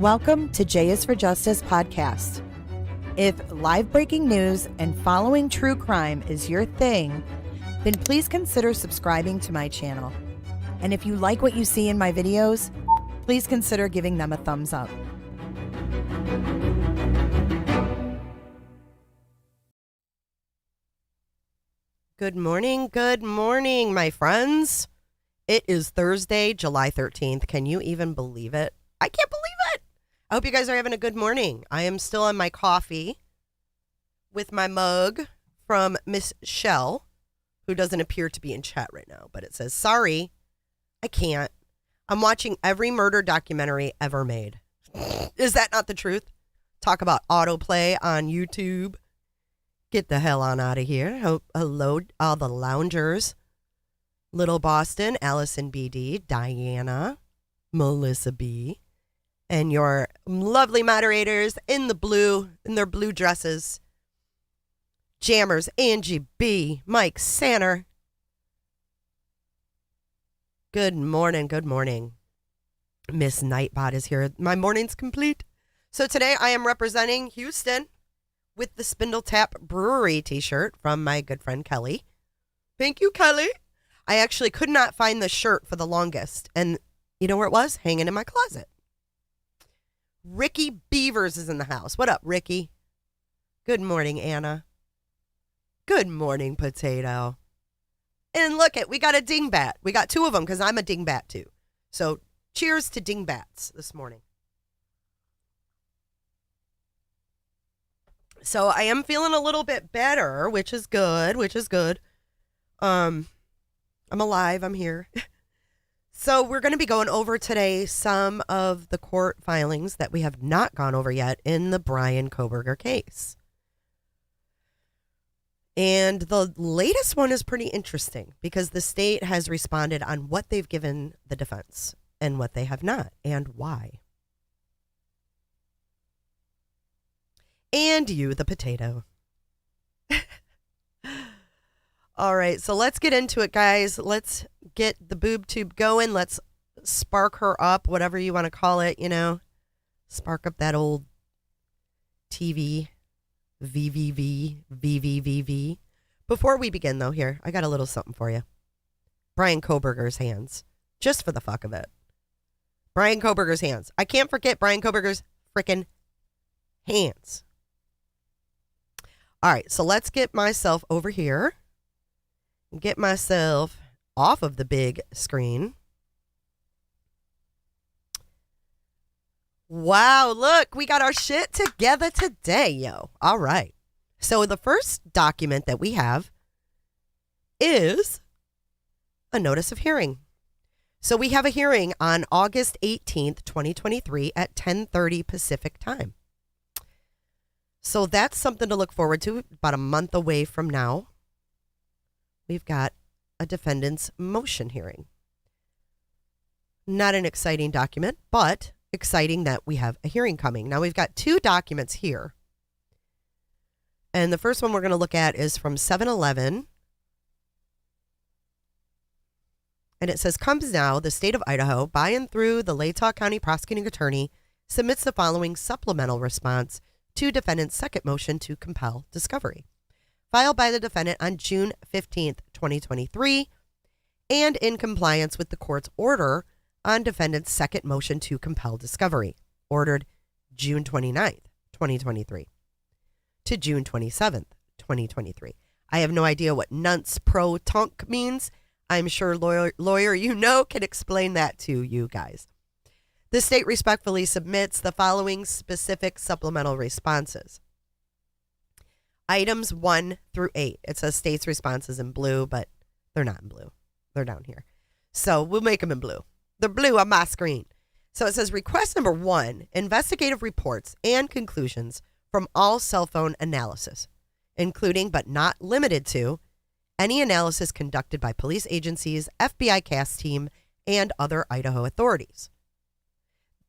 Welcome to J is for Justice podcast. If live breaking news and following true crime is your thing, then please consider subscribing to my channel. And if you like what you see in my videos, please consider giving them a thumbs up. Good morning, my friends. It is Thursday, July 13th. Can you even believe it? I can't believe it. I hope you guys are having a good morning. I am still on my coffee with my mug from Miss Shell, who doesn't appear to be in chat right now, but it says, sorry, I can't. I'm watching every murder documentary ever made. Is that not the truth? Talk about autoplay on YouTube. Get the hell on out of here. Hello, all the loungers. Little Boston, Allison BD, Diana, Melissa B, and your lovely moderators in their blue dresses. Jammers, Angie B, Mike Sanner. Good morning. Miss Nightbot is here. My morning's complete. So today I am representing Houston with the Spindle Tap Brewery t-shirt from my good friend Kelly. Thank you, Kelly. I actually could not find the shirt for the longest. And you know where it was? Hanging in my closet. Ricky Beavers is in the house. What up, Ricky? Good morning, Anna. Good morning, Potato. And look we got a dingbat. We got two of them because I'm a dingbat too. So cheers to dingbats this morning. So I am feeling a little bit better, which is good. I'm alive. I'm here. So we're going to be going over today some of the court filings that we have not gone over yet in the Bryan Kohberger case. And the latest one is pretty interesting because the state has responded on what they've given the defense and what they have not and why. And you, the potato. All right, so let's get into it, guys. Let's get the boob tube going. Let's spark her up, whatever you want to call it, Spark up that old TV, VVV. Before we begin, though, here, I got a little something for you. Bryan Kohberger's hands, just for the fuck of it. Bryan Kohberger's hands. I can't forget Bryan Kohberger's freaking hands. All right, so let's get myself over here. Get myself off of the big screen. Wow, look, we got our shit together today, yo. All right. So the first document that we have is a notice of hearing. So we have a hearing on August 18th, 2023 at 10:30 Pacific time. So that's something to look forward to about a month away from now. We've got a defendant's motion hearing. Not an exciting document, but exciting that we have a hearing coming. Now we've got two documents here. And the first one we're going to look at is from 7-11. And it says, comes now, the state of Idaho, by and through the Latah County Prosecuting Attorney, submits the following supplemental response to defendant's second motion to compel discovery, filed by the defendant on June 15th, 2023, and in compliance with the court's order on defendant's second motion to compel discovery, ordered June 29th, 2023, to June 27th, 2023. I have no idea what nunce pro tonk means. I'm sure lawyer can explain that to you guys. The state respectfully submits the following specific supplemental responses. Items 1 through 8. It says state's responses in blue, but they're not in blue. They're down here. So we'll make them in blue. They're blue on my screen. So it says request number 1, investigative reports and conclusions from all cell phone analysis, including but not limited to any analysis conducted by police agencies, FBI CAS team, and other Idaho authorities.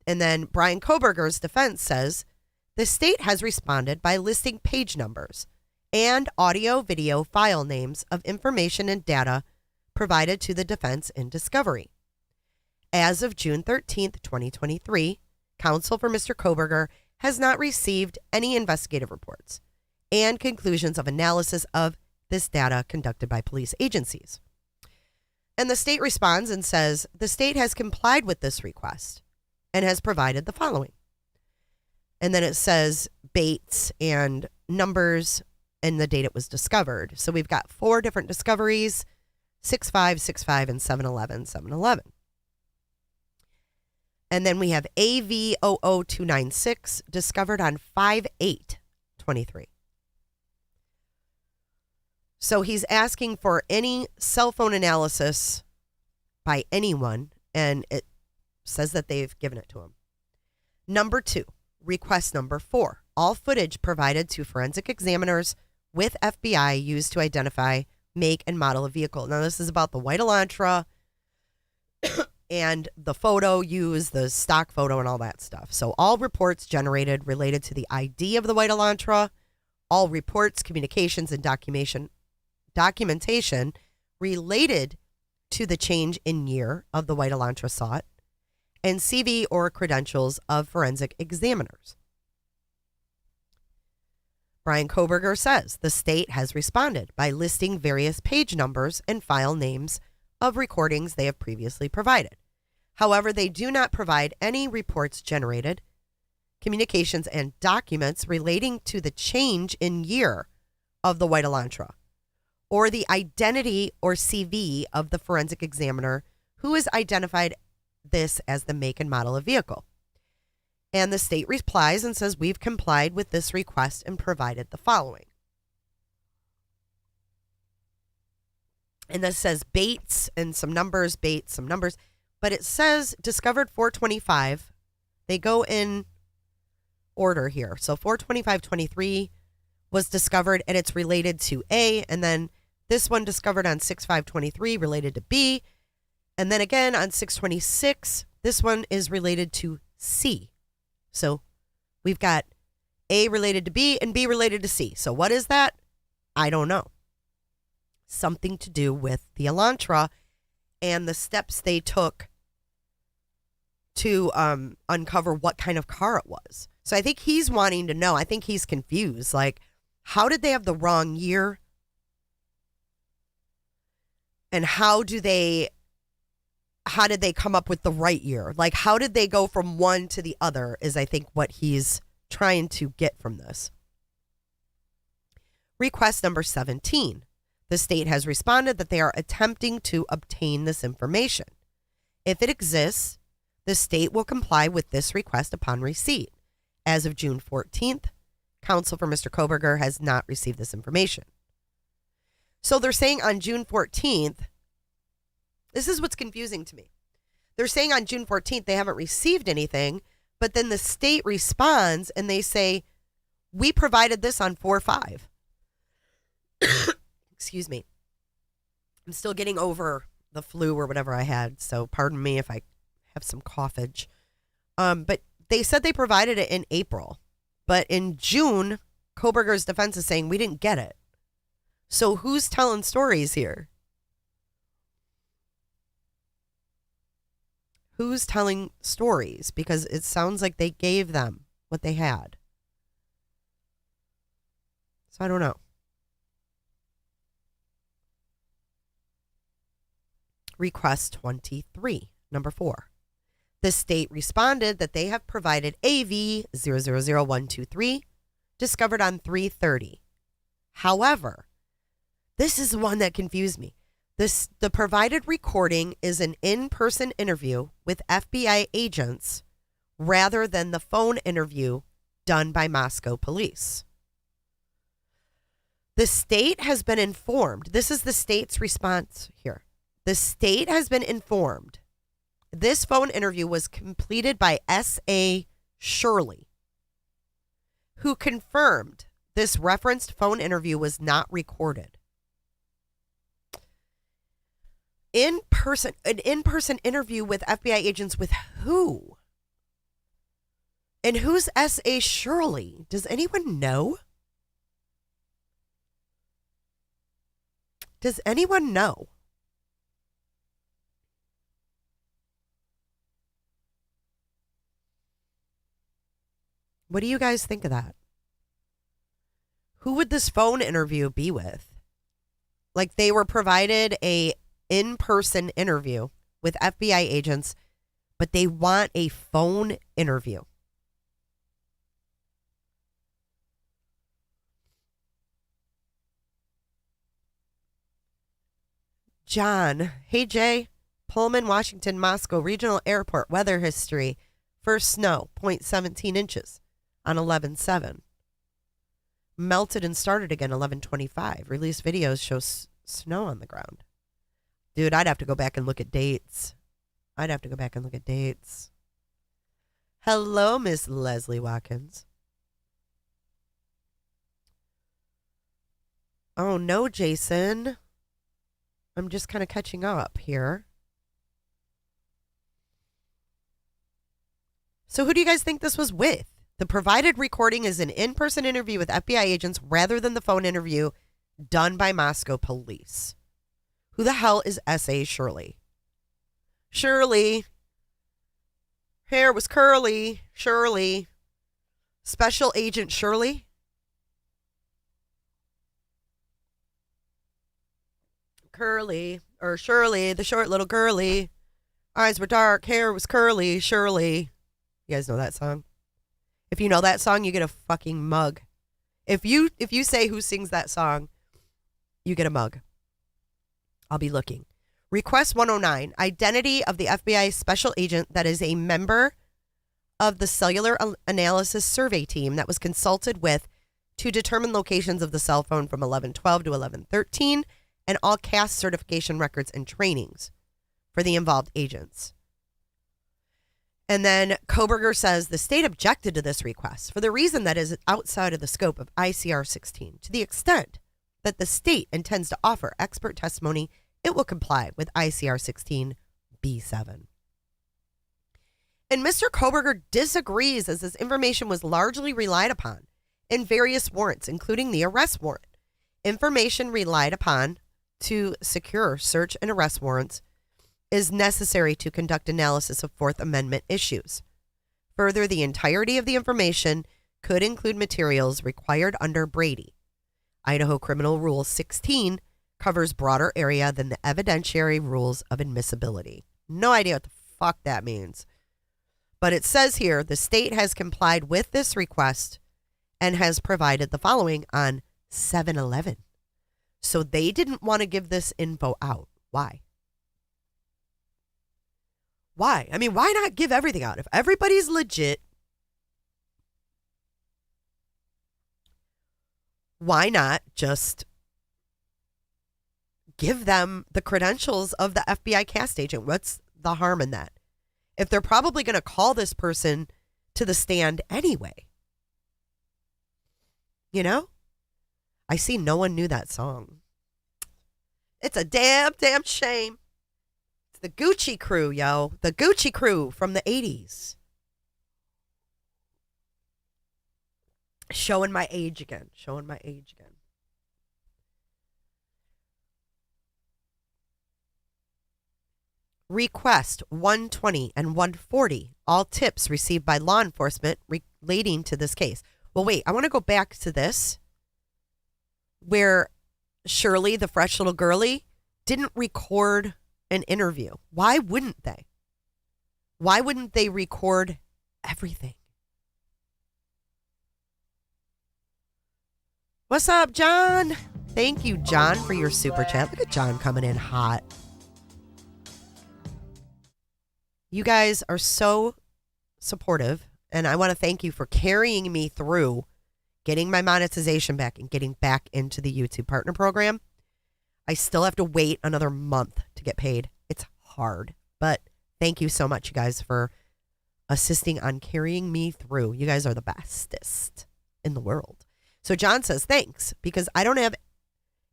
And then Bryan Kohberger's defense says, the state has responded by listing page numbers and audio-video file names of information and data provided to the defense in discovery. As of June 13th, 2023, counsel for Mr. Kohberger has not received any investigative reports and conclusions of analysis of this data conducted by police agencies. And the state responds and says the state has complied with this request and has provided the following. And then it says Bates and numbers and the date it was discovered. So we've got 4 different discoveries, 6/5, 6/5, and 7/11, 7/11. And then we have AV00296 discovered on 5/8/23. So he's asking for any cell phone analysis by anyone, and it says that they've given it to him. Number 2, request number 4. All footage provided to forensic examiners with FBI used to identify make and model of vehicle. Now, this is about the white Elantra and the photo used, the stock photo and all that stuff. So all reports generated related to the ID of the white Elantra, all reports, communications, and documentation related to the change in year of the white Elantra sought, and CV or credentials of forensic examiners. Bryan Kohberger says the state has responded by listing various page numbers and file names of recordings they have previously provided. However, they do not provide any reports generated, communications, and documents relating to the change in year of the white Elantra, or the identity or CV of the forensic examiner who has identified this as the make and model of vehicle. And the state replies and says, we've complied with this request and provided the following. And this says Bates and some numbers, Bates, some numbers. But it says discovered 425. They go in order here. So 425-23 was discovered and it's related to A. And then this one discovered on 6/5/23 related to B. And then again on 6/26, this one is related to C. So we've got A related to B and B related to C. So what is that? I don't know. Something to do with the Elantra and the steps they took to uncover what kind of car it was. So I think he's wanting to know. I think he's confused. Like, how did they have the wrong year? And how did they come up with the right year? Like, how did they go from one to the other is, I think, what he's trying to get from this. Request number 17. The state has responded that they are attempting to obtain this information. If it exists, the state will comply with this request upon receipt. As of June 14th, counsel for Mr. Kohberger has not received this information. So they're saying on June 14th, this is what's confusing to me. They're saying on June 14th they haven't received anything, but then the state responds and they say, we provided this on 4/5. Excuse me. I'm still getting over the flu or whatever I had, so pardon me if I have some coughage. But they said they provided it in April. But in June, Kohberger's defense is saying we didn't get it. So who's telling stories here? Who's telling stories? Because it sounds like they gave them what they had. So I don't know. Request 23, number 4. The state responded that they have provided AV 000123, discovered on 3/30. However, this is the one that confused me. The provided recording is an in-person interview with FBI agents rather than the phone interview done by Moscow police. The state has been informed. This is the state's response here. The state has been informed. This phone interview was completed by S.A. Shirley, who confirmed this referenced phone interview was not recorded. An in-person interview with FBI agents with who? And who's S.A. Shirley? Does anyone know? Does anyone know? What do you guys think of that? Who would this phone interview be with? Like, they were provided a in-person interview with FBI agents, but they want a phone interview. John, hey Jay, Pullman, Washington, Moscow Regional Airport weather history. First snow, 0.17 inches on 11/7. Melted and started again 11/25. Released videos show snow on the ground. Dude, I'd have to go back and look at dates. Hello, Miss Leslie Watkins. Oh no, Jason. I'm just kind of catching up here. So who do you guys think this was with? The provided recording is an in-person interview with FBI agents rather than the phone interview done by Moscow police. Who the hell is S.A. Shirley? Shirley. Hair was curly. Shirley. Special Agent Shirley. Curly. Or Shirley, the short little girly. Eyes were dark. Hair was curly. Shirley. You guys know that song? If you know that song, you get a fucking mug. If you say who sings that song, you get a mug. I'll be looking. Request 109. Identity of the FBI special agent that is a member of the cellular analysis survey team that was consulted with to determine locations of the cell phone from 11/12 to 11/13 and all CAS certification records and trainings for the involved agents. And then Kohberger says the state objected to this request for the reason that is outside of the scope of ICR 16. To the extent that the state intends to offer expert testimony, it will comply with ICR 16 B7. And Mr. Kohberger disagrees as this information was largely relied upon in various warrants, including the arrest warrant. Information relied upon to secure search and arrest warrants is necessary to conduct analysis of Fourth Amendment issues. Further, the entirety of the information could include materials required under Brady. Idaho Criminal Rule 16 covers broader area than the evidentiary rules of admissibility. No idea what the fuck that means. But it says here the state has complied with this request and has provided the following on 7/11. So they didn't want to give this info out. Why? Why? I mean, why not give everything out? If everybody's legit, why not just give them the credentials of the FBI cast agent? What's the harm in that? If they're probably going to call this person to the stand anyway. You know? I see no one knew that song. It's a damn shame. It's the Gucci Crew, yo. The Gucci Crew from the 80s. Showing my age again. Request 120 and 140. All tips received by law enforcement relating to this case. Well, wait, I want to go back to this where Shirley, the fresh little girly, didn't record an interview. Why wouldn't they? Why wouldn't they record everything? What's up, John? Thank you, John, for your super chat. Look at John coming in hot. You guys are so supportive, and I want to thank you for carrying me through getting my monetization back and getting back into the YouTube partner program. I still have to wait another month to get paid. It's hard, but thank you so much, you guys, for assisting on carrying me through. You guys are the bestest in the world. So John says, thanks, because I don't have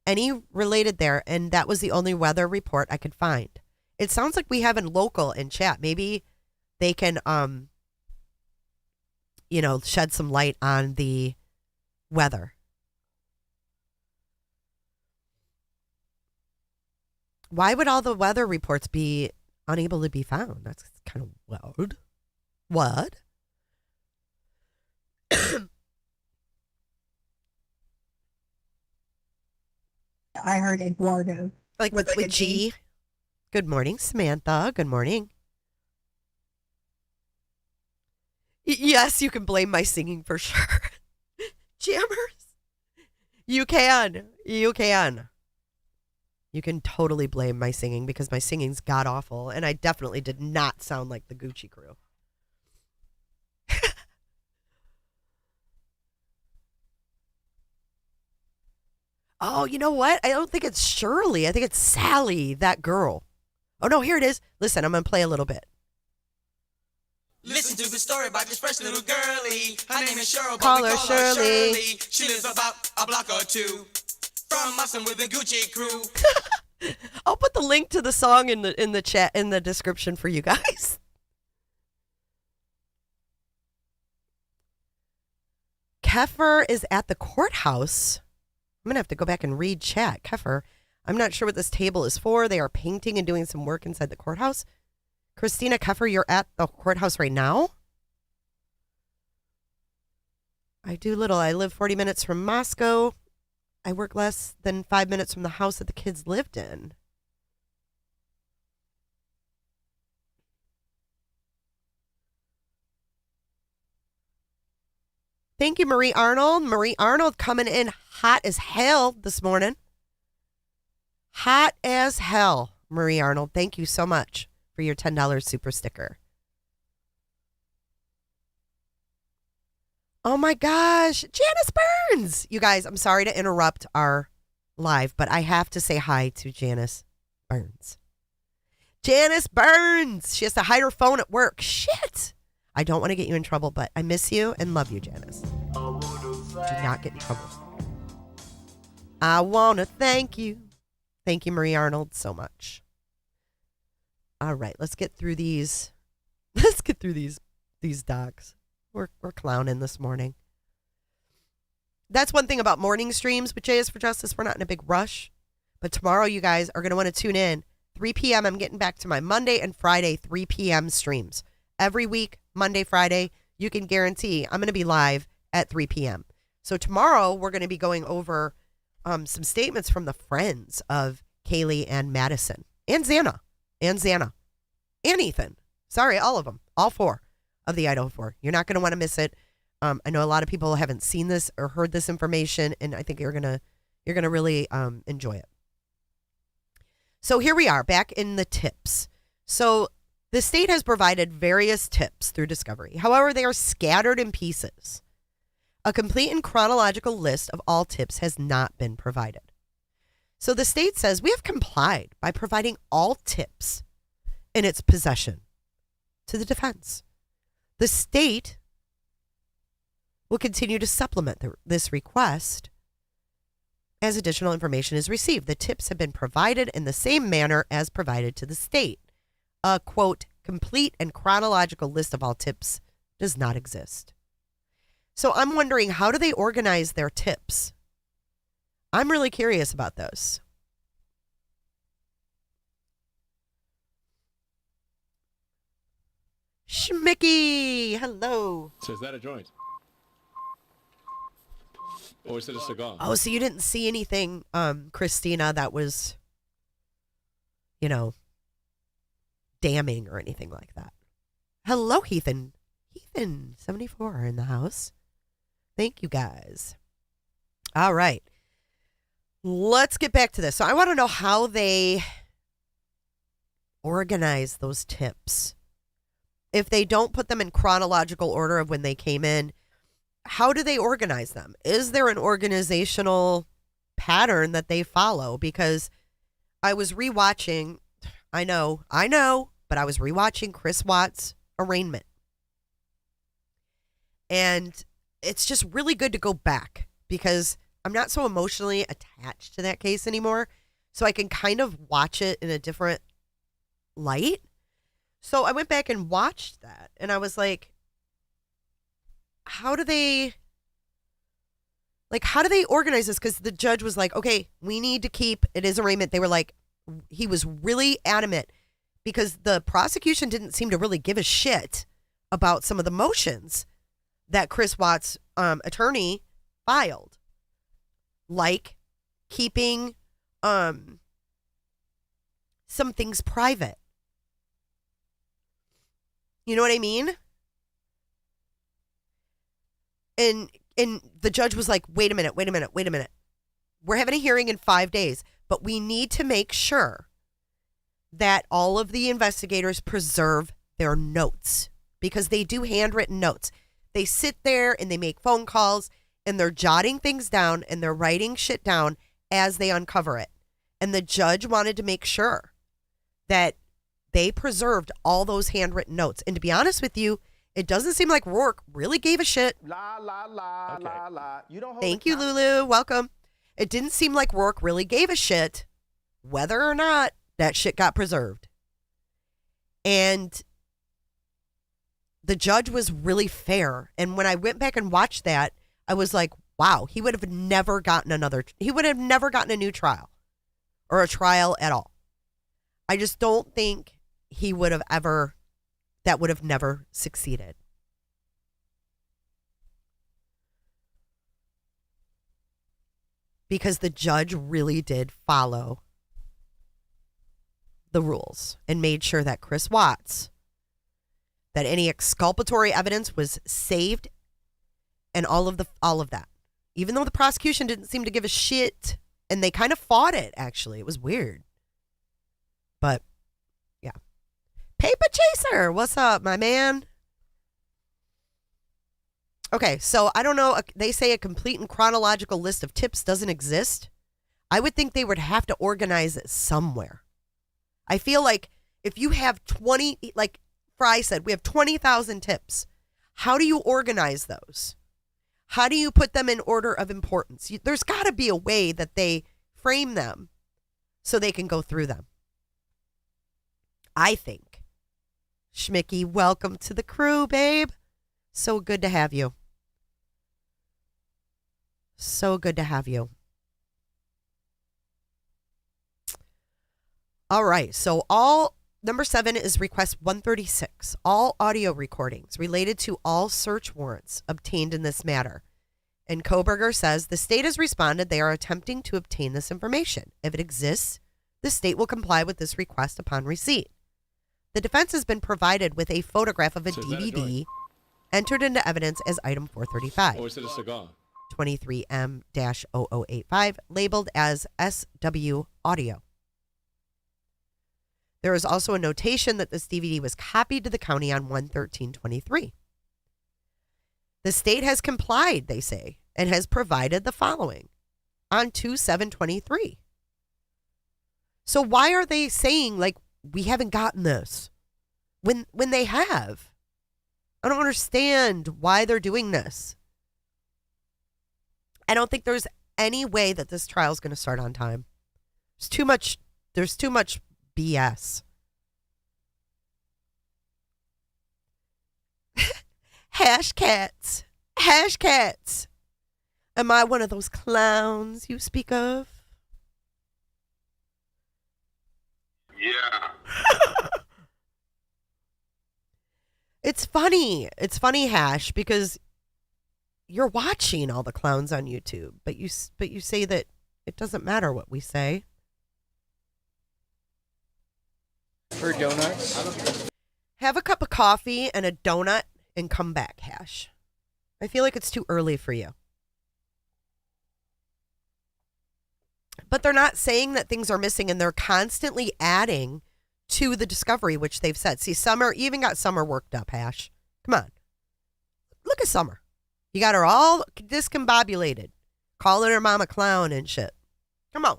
any related there, and that was the only weather report I could find. It sounds like we have a local in chat. Maybe they can, shed some light on the weather. Why would all the weather reports be unable to be found? That's kind of weird. What? I heard Eduardo. Like with a G. Good morning, Samantha. Good morning. Yes, you can blame my singing for sure. Jammers. You can. You can. You can totally blame my singing because my singing's god awful, and I definitely did not sound like the Gucci crew. Oh, you know what? I don't think it's Shirley. I think it's Sally, that girl. Oh, no, here it is. Listen, I'm going to play a little bit. Listen to the story about this fresh little girlie. Her name is Cheryl, but Call we her call her Shirley. Shirley. She lives about a block or two from us and with the Gucci crew. I'll put the link to the song in the chat, in the description for you guys. Keffer is at the courthouse. I'm going to have to go back and read chat. Keffer, I'm not sure what this table is for. They are painting and doing some work inside the courthouse. Christina Keffer, you're at the courthouse right now? I do little. I live 40 minutes from Moscow. I work less than 5 minutes from the house that the kids lived in. Thank you, Marie Arnold. Marie Arnold coming in hot as hell this morning. Hot as hell, Marie Arnold. Thank you so much for your $10 super sticker. Oh my gosh, Janice Burns. You guys, I'm sorry to interrupt our live, but I have to say hi to Janice Burns. Janice Burns. She has to hide her phone at work. Shit. I don't want to get you in trouble, but I miss you and love you, Janice. Do not get in trouble. I want to thank you. Thank you, Marie Arnold, so much. All right, let's get through these. Let's get through these docs. We're clowning this morning. That's one thing about morning streams with JS for Justice. We're not in a big rush. But tomorrow, you guys are going to want to tune in. 3 p.m., I'm getting back to my Monday and Friday 3 p.m. streams. Every week, Monday, Friday, you can guarantee I'm going to be live at 3 p.m. So tomorrow, we're going to be going over some statements from the friends of Kaylee and Madison. And Xana. And Ethan. Sorry, all of them. All four of the Idaho 4. You're not going to want to miss it. I know a lot of people haven't seen this or heard this information, and I think you're gonna really enjoy it. So here we are, back in the tips. So the state has provided various tips through discovery. However, they are scattered in pieces. A complete and chronological list of all tips has not been provided. So the state says we have complied by providing all tips in its possession to the defense. The state will continue to supplement this request as additional information is received. The tips have been provided in the same manner as provided to the state. A, quote, complete and chronological list of all tips does not exist. So I'm wondering, how do they organize their tips? I'm really curious about those. Schmicky, hello. So is that a joint? Or is it a cigar? Oh, so you didn't see anything, Christina, that was, damning or anything like that. Hello, Heathen. Heathen, 74 in the house. Thank you, guys. All right. Let's get back to this. So I want to know how they organize those tips. If they don't put them in chronological order of when they came in, how do they organize them? Is there an organizational pattern that they follow? Because I was rewatching, I know, but I was rewatching Chris Watts' arraignment. And it's just really good to go back because I'm not so emotionally attached to that case anymore. So I can kind of watch it in a different light. So I went back and watched that, and I was like, how do they organize this? Because the judge was like, okay, we need to keep it is arraignment. They were like, he was really adamant because the prosecution didn't seem to really give a shit about some of the motions that Chris Watts attorney filed, like keeping some things private. You know what I mean? And the judge was like, wait a minute. We're having a hearing in 5 days, but we need to make sure that all of the investigators preserve their notes, because they do handwritten notes. They sit there and they make phone calls and they're jotting things down and they're writing shit down as they uncover it. And the judge wanted to make sure that they preserved all those handwritten notes. And to be honest with you, it doesn't seem like Rourke really gave a shit. Thank you, Lulu. Welcome. It didn't seem like Rourke really gave a shit whether or not that shit got preserved. And the judge was really fair. And when I went back and watched that, I was like, wow, he would have never gotten a new trial or a trial at all. I just don't think he would have that would have never succeeded. Because the judge really did follow the rules and made sure that Chris Watts, that any exculpatory evidence was saved, and all of that. Even though the prosecution didn't seem to give a shit, and they kind of fought it, actually. It was weird. But, yeah. Paper Chaser, what's up, my man? Okay, so I don't know. They say a complete and chronological list of tips doesn't exist. I would think they would have to organize it somewhere. I feel like if you have 20, like Fry said, we have 20,000 tips. How do you organize those? How do you put them in order of importance? There's got to be a way that they frame them so they can go through them. I think. Schmicky, welcome to the crew, babe. So good to have you. So good to have you. All right. So number 7 is request 136. All audio recordings related to all search warrants obtained in this matter. And Kohberger says the state has responded they are attempting to obtain this information. If it exists, the state will comply with this request upon receipt. The defense has been provided with a photograph of a DVD entered into evidence as item 435. Or is it a cigar? 23M-0085, labeled as SW Audio. There is also a notation that this DVD was copied to the county on 1/13/23. The state has complied, they say, and has provided the following on 2/7/23. So why are they saying, like, we haven't gotten this when they have? I don't understand why they're doing this. I don't think there's any way that this trial is going to start on time. There's too much BS. Hash cats. Am I one of those clowns you speak of? Yeah. It's funny. It's funny, Hash, because you're watching all the clowns on YouTube, but you say that it doesn't matter what we say. For donuts? Have a cup of coffee and a donut and come back, Hash. I feel like it's too early for you. But they're not saying that things are missing, and they're constantly adding to the discovery, which they've said. See, Summer, you even got Summer worked up, Hash. Come on. Look at Summer. You got her all discombobulated, calling her mom a clown and shit. Come on.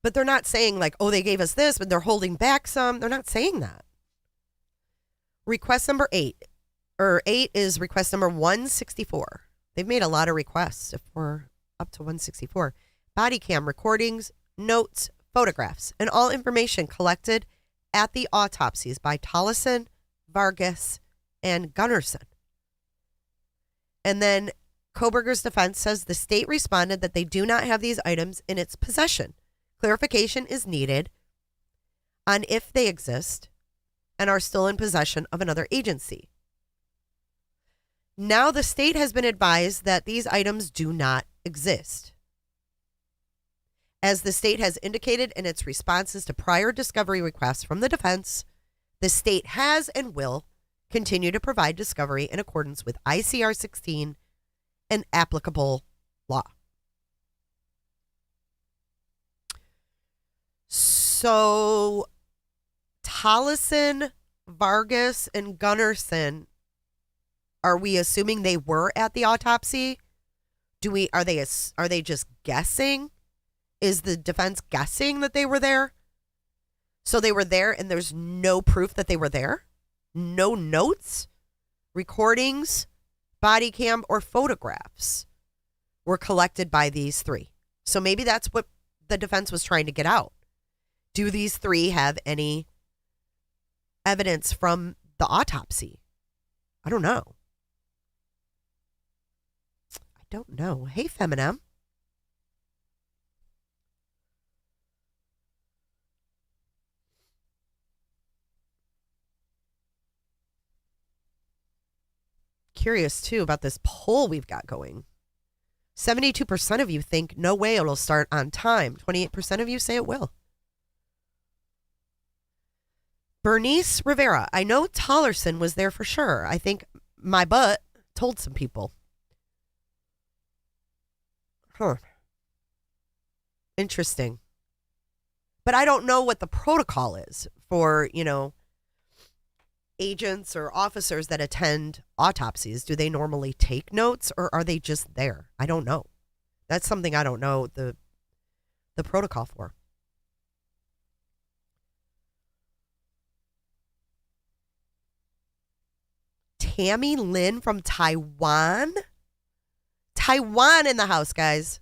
But they're not saying like, oh, they gave us this, but they're holding back some. They're not saying that. Request number 8 is request number 164. They've made a lot of requests if we're up to 164. Body cam recordings, notes, photographs, and all information collected at the autopsies by Tollison, Vargas, and Gunnarsson. And then Kohberger's defense says the state responded that they do not have these items in its possession. Clarification is needed on if they exist and are still in possession of another agency. Now the state has been advised that these items do not exist. As the state has indicated in its responses to prior discovery requests from the defense, the state has and will continue to provide discovery in accordance with ICR 16 and applicable law. So Tollison, Vargas, and Gunnarsson, are we assuming they were at the autopsy? Are they just guessing? Is the defense guessing that they were there? So they were there and there's no proof that they were there? No notes, recordings, body cam, or photographs were collected by these three. So maybe that's what the defense was trying to get out. Do these three have any evidence from the autopsy? I don't know. Hey, Feminem. Curious, too, about this poll we've got going. 72% of you think no way it'll start on time. 28% of you say it will. Bernice Rivera. I know Tollerson was there for sure. I think my butt told some people. Huh. Interesting. But I don't know what the protocol is for, agents or officers that attend autopsies. Do they normally take notes or are they just there? I don't know. That's something I don't know the protocol for. Tammy Lynn from Taiwan. Taiwan in the house, guys.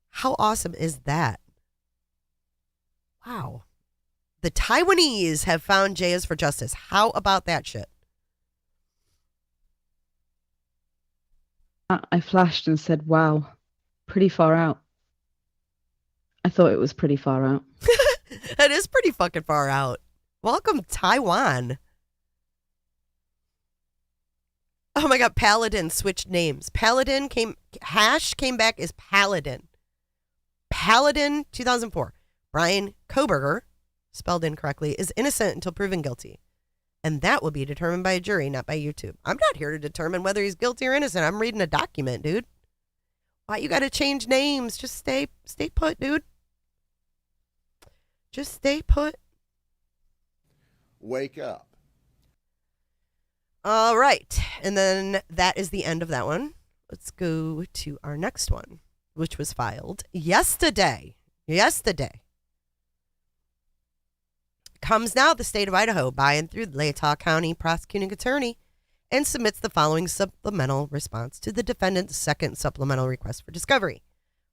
How awesome is that? Wow. The Taiwanese have found Jayas for justice. How about that shit? I flashed and said, wow, pretty far out. I thought it was pretty far out. That is pretty fucking far out. Welcome, Taiwan. Oh my God, Paladin switched names. Hash came back as Paladin. Paladin 2004. Bryan Kohberger, spelled incorrectly, is innocent until proven guilty. And that will be determined by a jury, not by YouTube. I'm not here to determine whether he's guilty or innocent. I'm reading a document, dude. Why you got to change names? Just stay put, dude. Just stay put. Wake up. All right. And then that is the end of that one. Let's go to our next one, which was filed yesterday. Comes now the state of Idaho by and through the Latah County prosecuting attorney and submits the following supplemental response to the defendant's second supplemental request for discovery,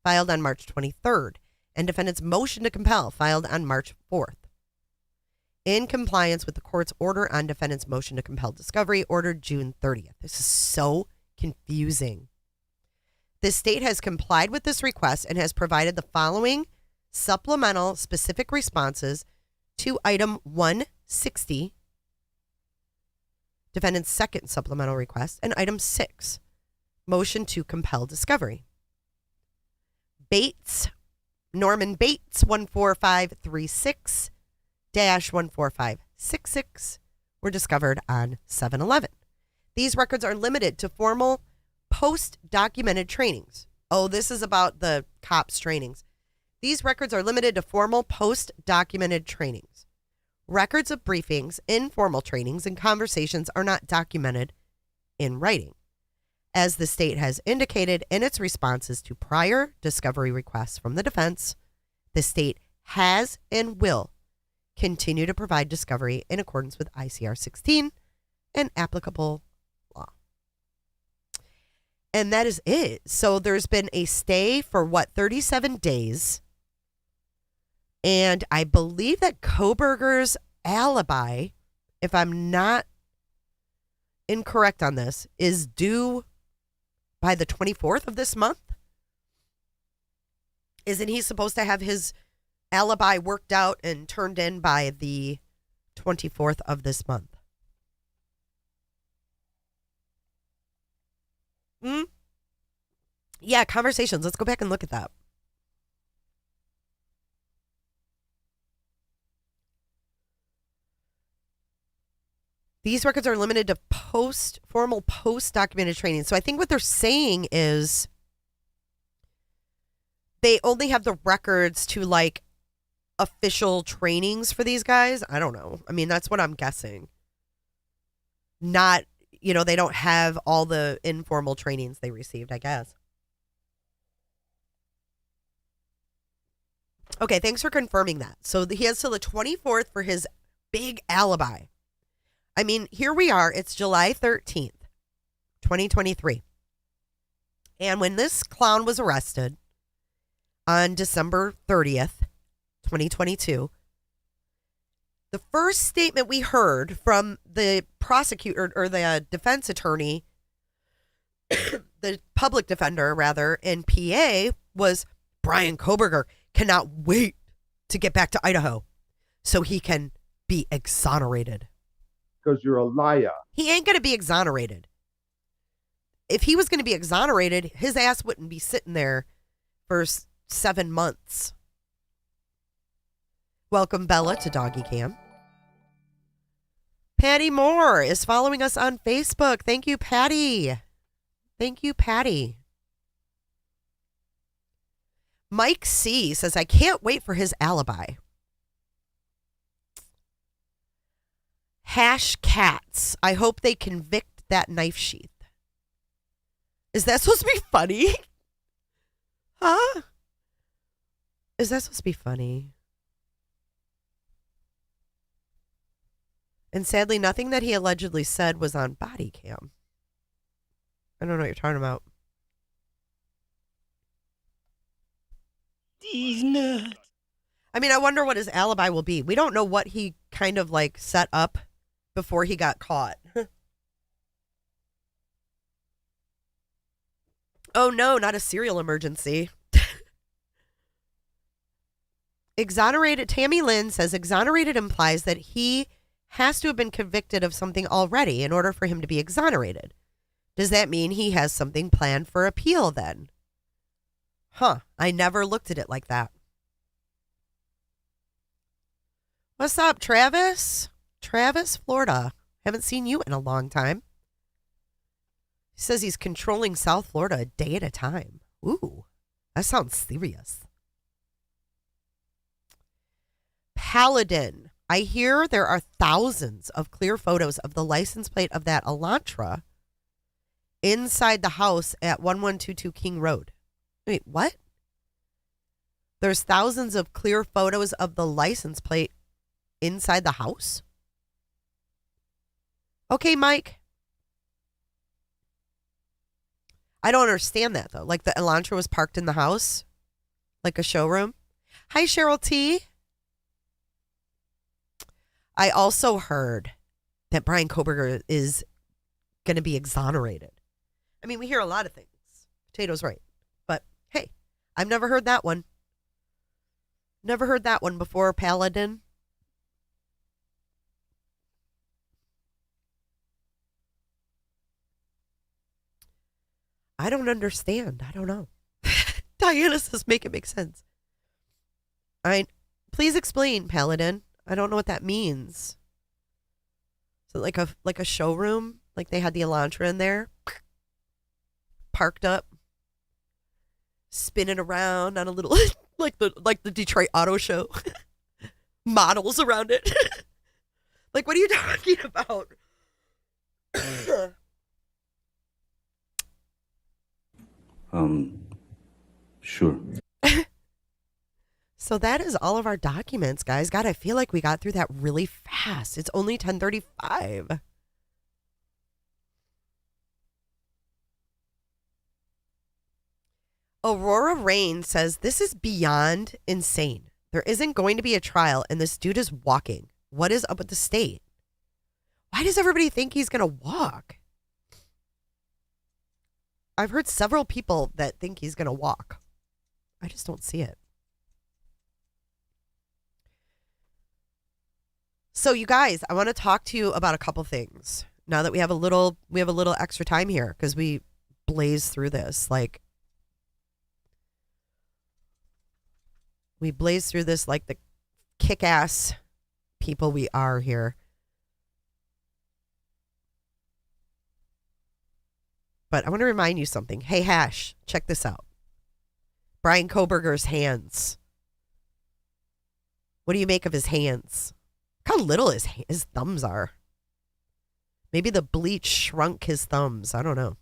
filed on March 23rd, and defendant's motion to compel, filed on March 4th. In compliance with the court's order on defendant's motion to compel discovery, ordered June 30th. This is so confusing. The state has complied with this request and has provided the following supplemental specific responses to item 160, defendant's second supplemental request, and item 6, motion to compel discovery. Norman Bates 14536-14566 were discovered on 7/11. These records are limited to formal post-documented trainings. Oh, this is about the cops' trainings. These records are limited to formal post-documented trainings. Records of briefings, informal trainings, and conversations are not documented in writing. As the state has indicated in its responses to prior discovery requests from the defense, the state has and will continue to provide discovery in accordance with ICR 16 and applicable law. And that is it. So there's been a stay for 37 days. And I believe that Kohberger's alibi, if I'm not incorrect on this, is due by the 24th of this month. Isn't he supposed to have his alibi worked out and turned in by the 24th of this month. Yeah, conversations. Let's go back and look at that. These records are limited to formal post-documented training. So I think what they're saying is they only have the records to like official trainings for these guys. I don't know. I mean, that's what I'm guessing. Not, they don't have all the informal trainings they received, I guess. Okay, thanks for confirming that. So he has till the 24th for his big alibi. I mean, here we are. It's July 13th, 2023. And when this clown was arrested on December 30th, 2022, the first statement we heard from the prosecutor or the defense attorney, the public defender, rather, in PA was Bryan Kohberger cannot wait to get back to Idaho so he can be exonerated. Because you're a liar. He ain't going to be exonerated. If he was going to be exonerated, his ass wouldn't be sitting there for 7 months. Welcome, Bella, to Doggy Cam. Patty Moore is following us on Facebook. Thank you, Patty. Thank you, Patty. Mike C. says, I can't wait for his alibi. Hash cats. I hope they convict that knife sheath. Is that supposed to be funny? Huh? Is that supposed to be funny? And sadly, nothing that he allegedly said was on body cam. I don't know what you're talking about. These nuts. I mean, I wonder what his alibi will be. We don't know what he kind of like set up before he got caught. Oh no, not a serial emergency. Exonerated, Tammy Lynn says exonerated implies that he has to have been convicted of something already in order for him to be exonerated. Does that mean he has something planned for appeal then? Huh, I never looked at it like that. What's up, Travis? Travis, Florida. Haven't seen you in a long time. He says he's controlling South Florida a day at a time. Ooh, that sounds serious. Paladin. I hear there are thousands of clear photos of the license plate of that Elantra inside the house at 1122 King Road. Wait, what? There's thousands of clear photos of the license plate inside the house? Okay, Mike. I don't understand that, though. Like the Elantra was parked in the house? Like a showroom? Hi, Cheryl T. I also heard that Bryan Kohberger is going to be exonerated. I mean, we hear a lot of things. Potato's right. But, hey, I've never heard that one. Never heard that one before, Paladin. I don't understand. I don't know. Diana says, make it make sense. Please explain, Paladin. I don't know what that means. So like a showroom? Like they had the Elantra in there? Parked up? Spinning around on a little like the Detroit Auto Show. Models around it. Like, what are you talking about? Sure. So that is all of our documents, guys. God, I feel like we got through that really fast. It's only 10:35. Aurora Rain says, this is beyond insane. There isn't going to be a trial and this dude is walking. What is up with the state? Why does everybody think he's going to walk? I've heard several people that think he's going to walk. I just don't see it. So you guys, I want to talk to you about a couple things now that we have a little extra time here because we blaze through this like the kick-ass people we are here. But I want to remind you something. Hey, Hash, check this out. Bryan Kohberger's hands. What do you make of his hands? Look how little his thumbs are. Maybe the bleach shrunk his thumbs. I don't know.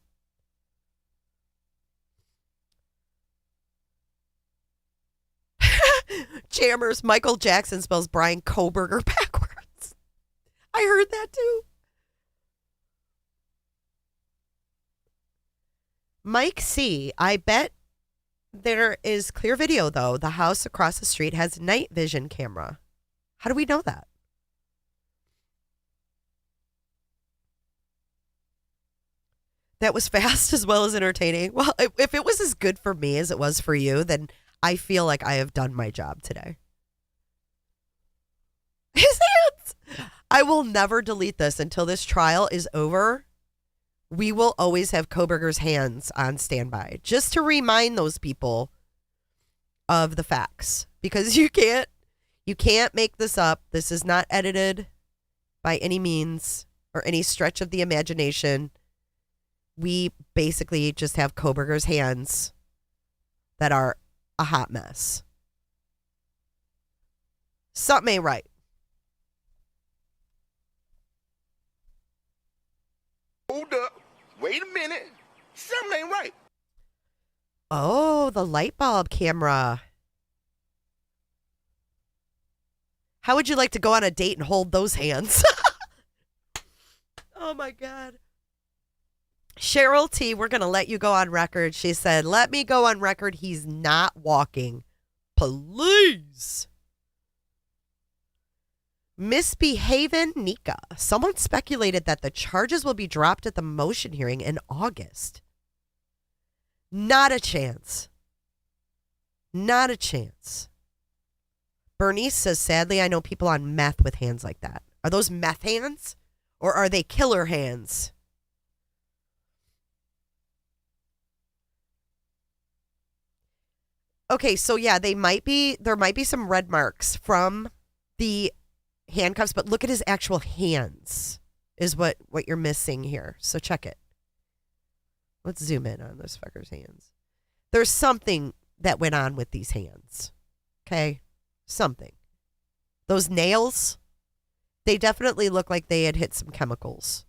Jammers. Michael Jackson spells Bryan Kohberger backwards. I heard that too. Mike C. I bet there is clear video, though. The house across the street has night vision camera. How do we know that? That was fast as well as entertaining. Well, if it was as good for me as it was for you, then I feel like I have done my job today. His hands! I will never delete this until this trial is over. We will always have Kohberger's hands on standby just to remind those people of the facts, because you can't make this up. This is not edited by any means or any stretch of the imagination. We basically just have Kohberger's hands that are a hot mess. Something ain't right. Hold up. Wait a minute. Something ain't right. Oh, the light bulb camera. How would you like to go on a date and hold those hands? Oh, my God. Cheryl T., we're going to let you go on record. She said, let me go on record. He's not walking. Please. Misbehaving Nika. Someone speculated that the charges will be dropped at the motion hearing in August. Not a chance. Not a chance. Bernice says, sadly, I know people on meth with hands like that. Are those meth hands? Or are they killer hands? Okay, so yeah, there might be some red marks from the handcuffs, but look at his actual hands is what you're missing here. So check it. Let's zoom in on this fucker's hands. There's something that went on with these hands. Okay? Something. Those nails, they definitely look like they had hit some chemicals.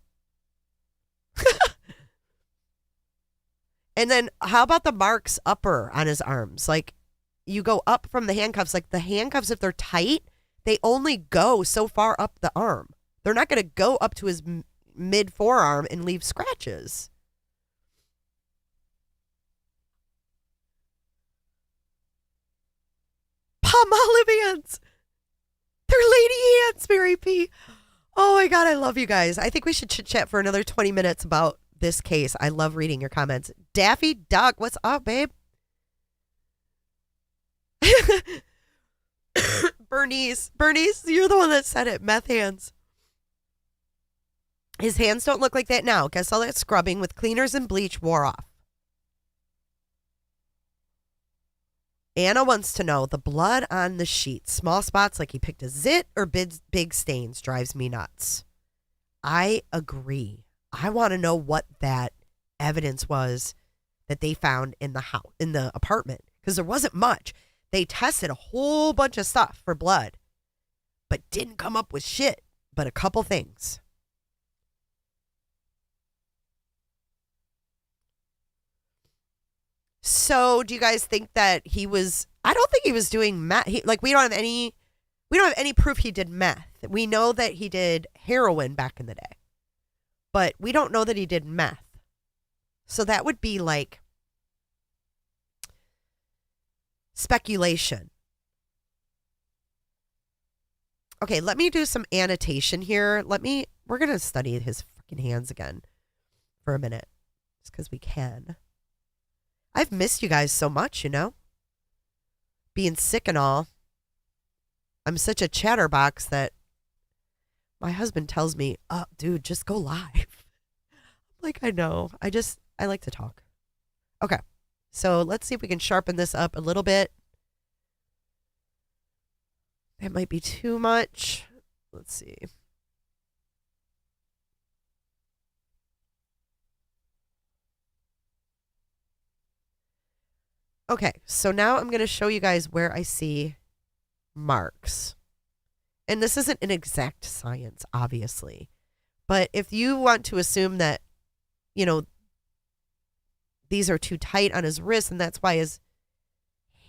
And then how about the marks upper on his arms? Like, you go up from the handcuffs. Like, the handcuffs, if they're tight, they only go so far up the arm. They're not going to go up to his mid forearm and leave scratches. Palmolive hands. They're lady hands, Mary P. Oh my God, I love you guys. I think we should chit chat for another 20 minutes about this case. I love reading your comments. Daffy Duck, what's up, babe? Bernice, you're the one that said it. Meth hands. His hands don't look like that now. Guess all that scrubbing with cleaners and bleach wore off. Anna wants to know the blood on the sheet. Small spots like he picked a zit or big stains drives me nuts. I agree. I want to know what that evidence was that they found in the house, in the apartment, because there wasn't much. They tested a whole bunch of stuff for blood, but didn't come up with shit, but a couple things. So, do you guys think that he was? I don't think he was doing meth. We don't have any proof he did meth. We know that he did heroin back in the day, but we don't know that he did meth. So that would be like speculation. Okay, let me do some annotation here. We're going to study his fucking hands again for a minute, just because we can. I've missed you guys so much, being sick and all. I'm such a chatterbox that My husband tells me, oh, dude, just go live. Like, I know. I like to talk. Okay. So let's see if we can sharpen this up a little bit. That might be too much. Let's see. Okay, so now I'm going to show you guys where I see marks. And this isn't an exact science, obviously. But if you want to assume that, you know, these are too tight on his wrists and that's why his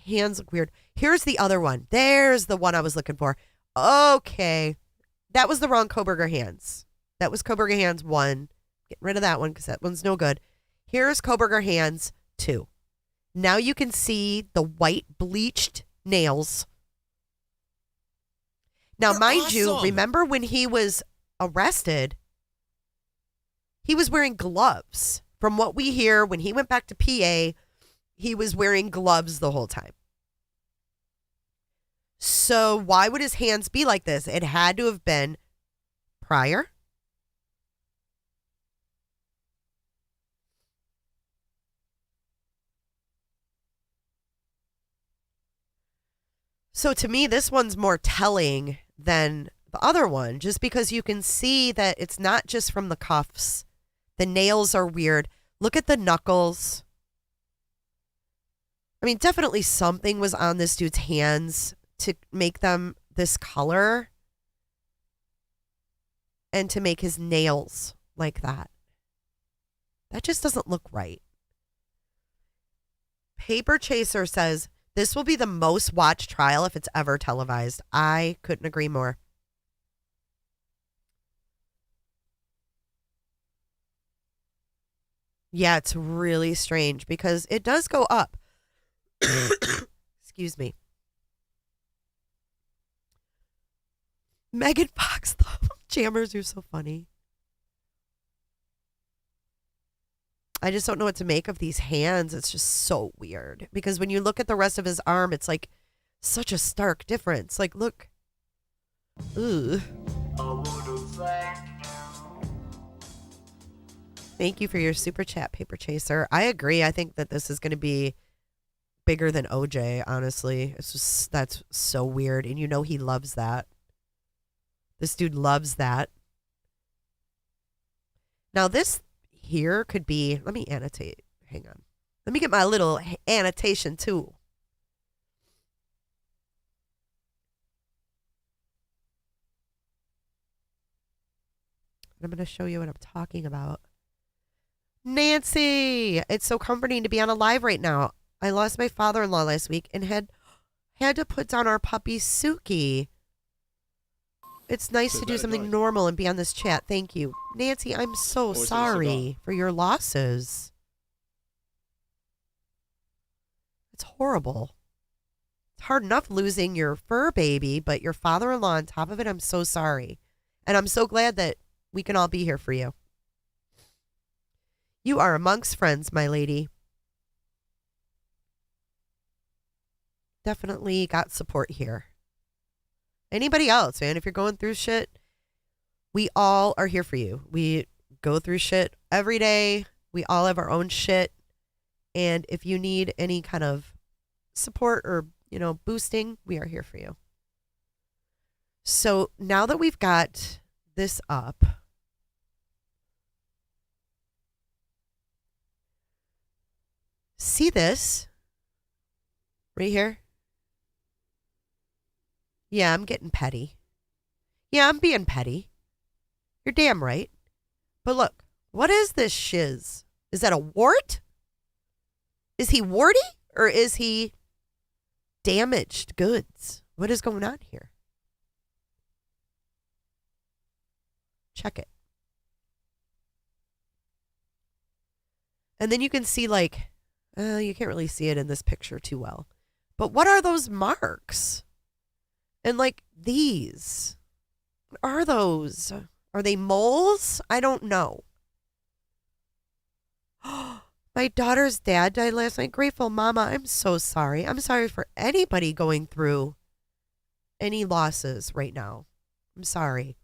hands look weird. Here's the other one. There's the one I was looking for. Okay. That was the wrong Kohberger hands. That was Kohberger hands 1. Get rid of that one because that one's no good. Here's Kohberger hands 2. Now you can see the white bleached nails. Now, mind you, remember when he was arrested, he was wearing gloves. From what we hear, when he went back to PA, he was wearing gloves the whole time. So why would his hands be like this? It had to have been prior. So to me, this one's more telling than the other one, just because you can see that it's not just from the cuffs. The nails are weird. Look at the knuckles. I mean, definitely something was on this dude's hands to make them this color and to make his nails like that. That just doesn't look right. Paper Chaser says, this will be the most watched trial if it's ever televised. I couldn't agree more. Yeah, it's really strange because it does go up. Excuse me. Megan Fox, though. Jammers are so funny. I just don't know what to make of these hands. It's just so weird. Because when you look at the rest of his arm, it's like such a stark difference. Like, look. Ooh. Thank you for your super chat, Paper Chaser. I agree. I think that this is going to be bigger than OJ, honestly. It's just, that's so weird. And you know he loves that. This dude loves that. Now this here could be, let me annotate. Hang on. Let me get my little annotation tool. I'm going to show you what I'm talking about. Nancy, it's so comforting to be on a live right now. I lost my father-in-law last week and had to put down our puppy Suki. It's nice to do something normal and be on this chat. Thank you. Nancy, I'm so sorry for your losses. It's horrible. It's hard enough losing your fur baby, but your father-in-law on top of it, I'm so sorry. And I'm so glad that we can all be here for you. You are amongst friends, my lady. Definitely got support here. Anybody else, man, if you're going through shit, we all are here for you. We go through shit every day. We all have our own shit. And if you need any kind of support or, boosting, we are here for you. So now that we've got this up, see this right here? Yeah, I'm getting petty. Yeah, I'm being petty. You're damn right. But look, what is this shiz? Is that a wart? Is he warty or is he damaged goods? What is going on here? Check it. And then you can see you can't really see it in this picture too well. But what are those marks? And these, what are those? Are they moles? I don't know. My daughter's dad died last night. Grateful Mama, I'm so sorry. I'm sorry for anybody going through any losses right now. I'm sorry.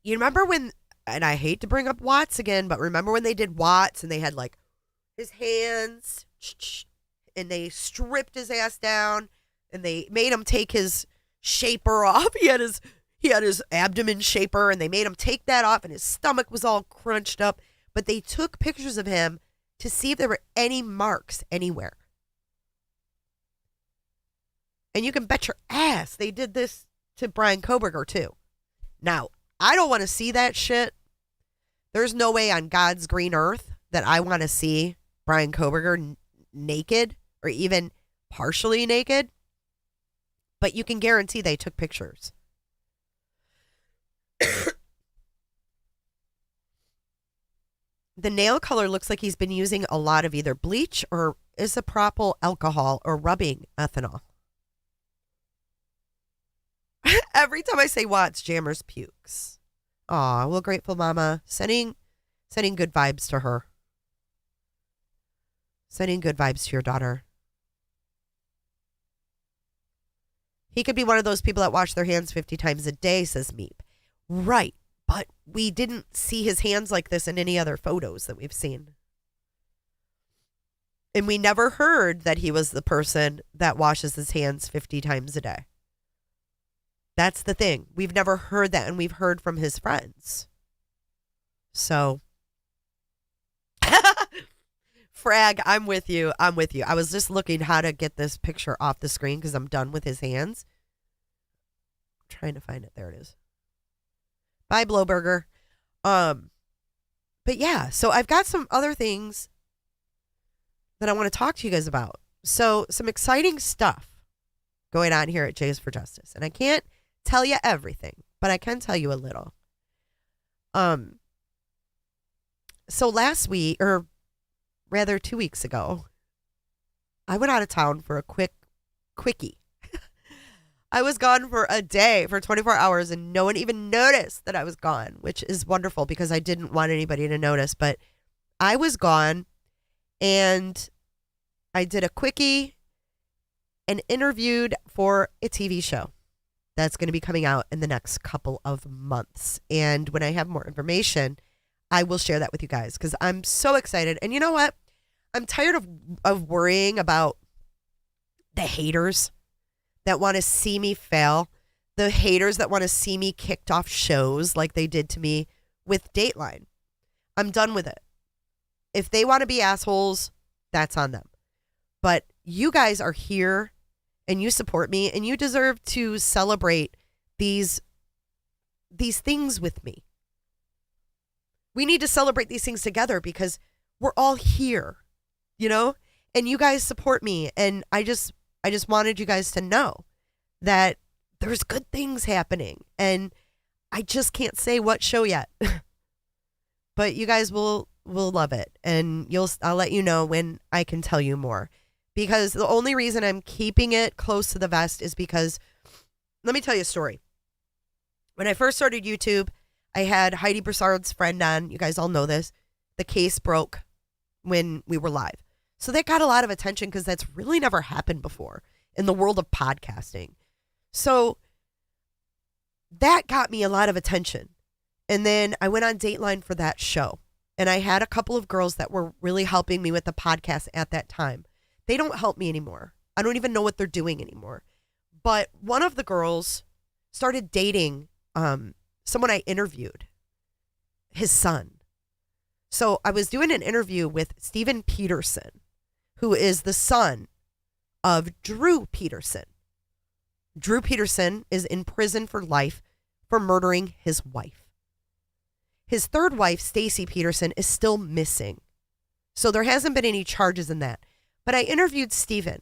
you remember when, and I hate to bring up Watts again, but remember when they did Watts and they had like his hands and they stripped his ass down and they made him take his shaper off. He had his abdomen shaper and they made him take that off and his stomach was all crunched up. But they took pictures of him to see if there were any marks anywhere. And you can bet your ass they did this to Bryan Kohberger too. Now, I don't want to see that shit. There's no way on God's green earth that I want to see Bryan Kohberger naked or even partially naked. But you can guarantee they took pictures. The nail color looks like he's been using a lot of either bleach or isopropyl alcohol or rubbing ethanol. Every time I say Watts, Jammers pukes. Aw, well, grateful mama. Sending good vibes to her. Sending good vibes to your daughter. He could be one of those people that wash their hands 50 times a day, says Meep. Right, but we didn't see his hands like this in any other photos that we've seen. And we never heard that he was the person that washes his hands 50 times a day. That's the thing. We've never heard that, and we've heard from his friends. So, Frag, I'm with you. I was just looking how to get this picture off the screen because I'm done with his hands. I'm trying to find it. There it is. Bye, Blowburger. But yeah, so I've got some other things that I want to talk to you guys about. So, some exciting stuff going on here at Jays for Justice. And I can't tell you everything, but I can tell you a little. So last week, or rather 2 weeks ago, I went out of town for a quickie. I was gone for a day, for 24 hours, and no one even noticed that I was gone, which is wonderful because I didn't want anybody to notice. But I was gone, and I did a quickie and interviewed for a TV show that's going to be coming out in the next couple of months. And when I have more information, I will share that with you guys because I'm so excited. And you know what? I'm tired of worrying about the haters that want to see me fail, the haters that want to see me kicked off shows like they did to me with Dateline. I'm done with it. If they want to be assholes, that's on them. But you guys are here and you support me and you deserve to celebrate these things with me. We need to celebrate these things together because we're all here, you know, and you guys support me. And I just wanted you guys to know that there's good things happening and I just can't say what show yet, but you guys will love it. And I'll let you know when I can tell you more. Because the only reason I'm keeping it close to the vest is because, let me tell you a story. When I first started YouTube, I had Heidi Broussard's friend on. You guys all know this. The case broke when we were live. So that got a lot of attention because that's really never happened before in the world of podcasting. So that got me a lot of attention. And then I went on Dateline for that show. And I had a couple of girls that were really helping me with the podcast at that time. They don't help me anymore. I don't even know what they're doing anymore. But one of the girls started dating someone I interviewed, his son. So I was doing an interview with Steven Peterson, who is the son of Drew Peterson. Drew Peterson is in prison for life for murdering his wife. His third wife, Stacy Peterson, is still missing. So there hasn't been any charges in that. But I interviewed Steven,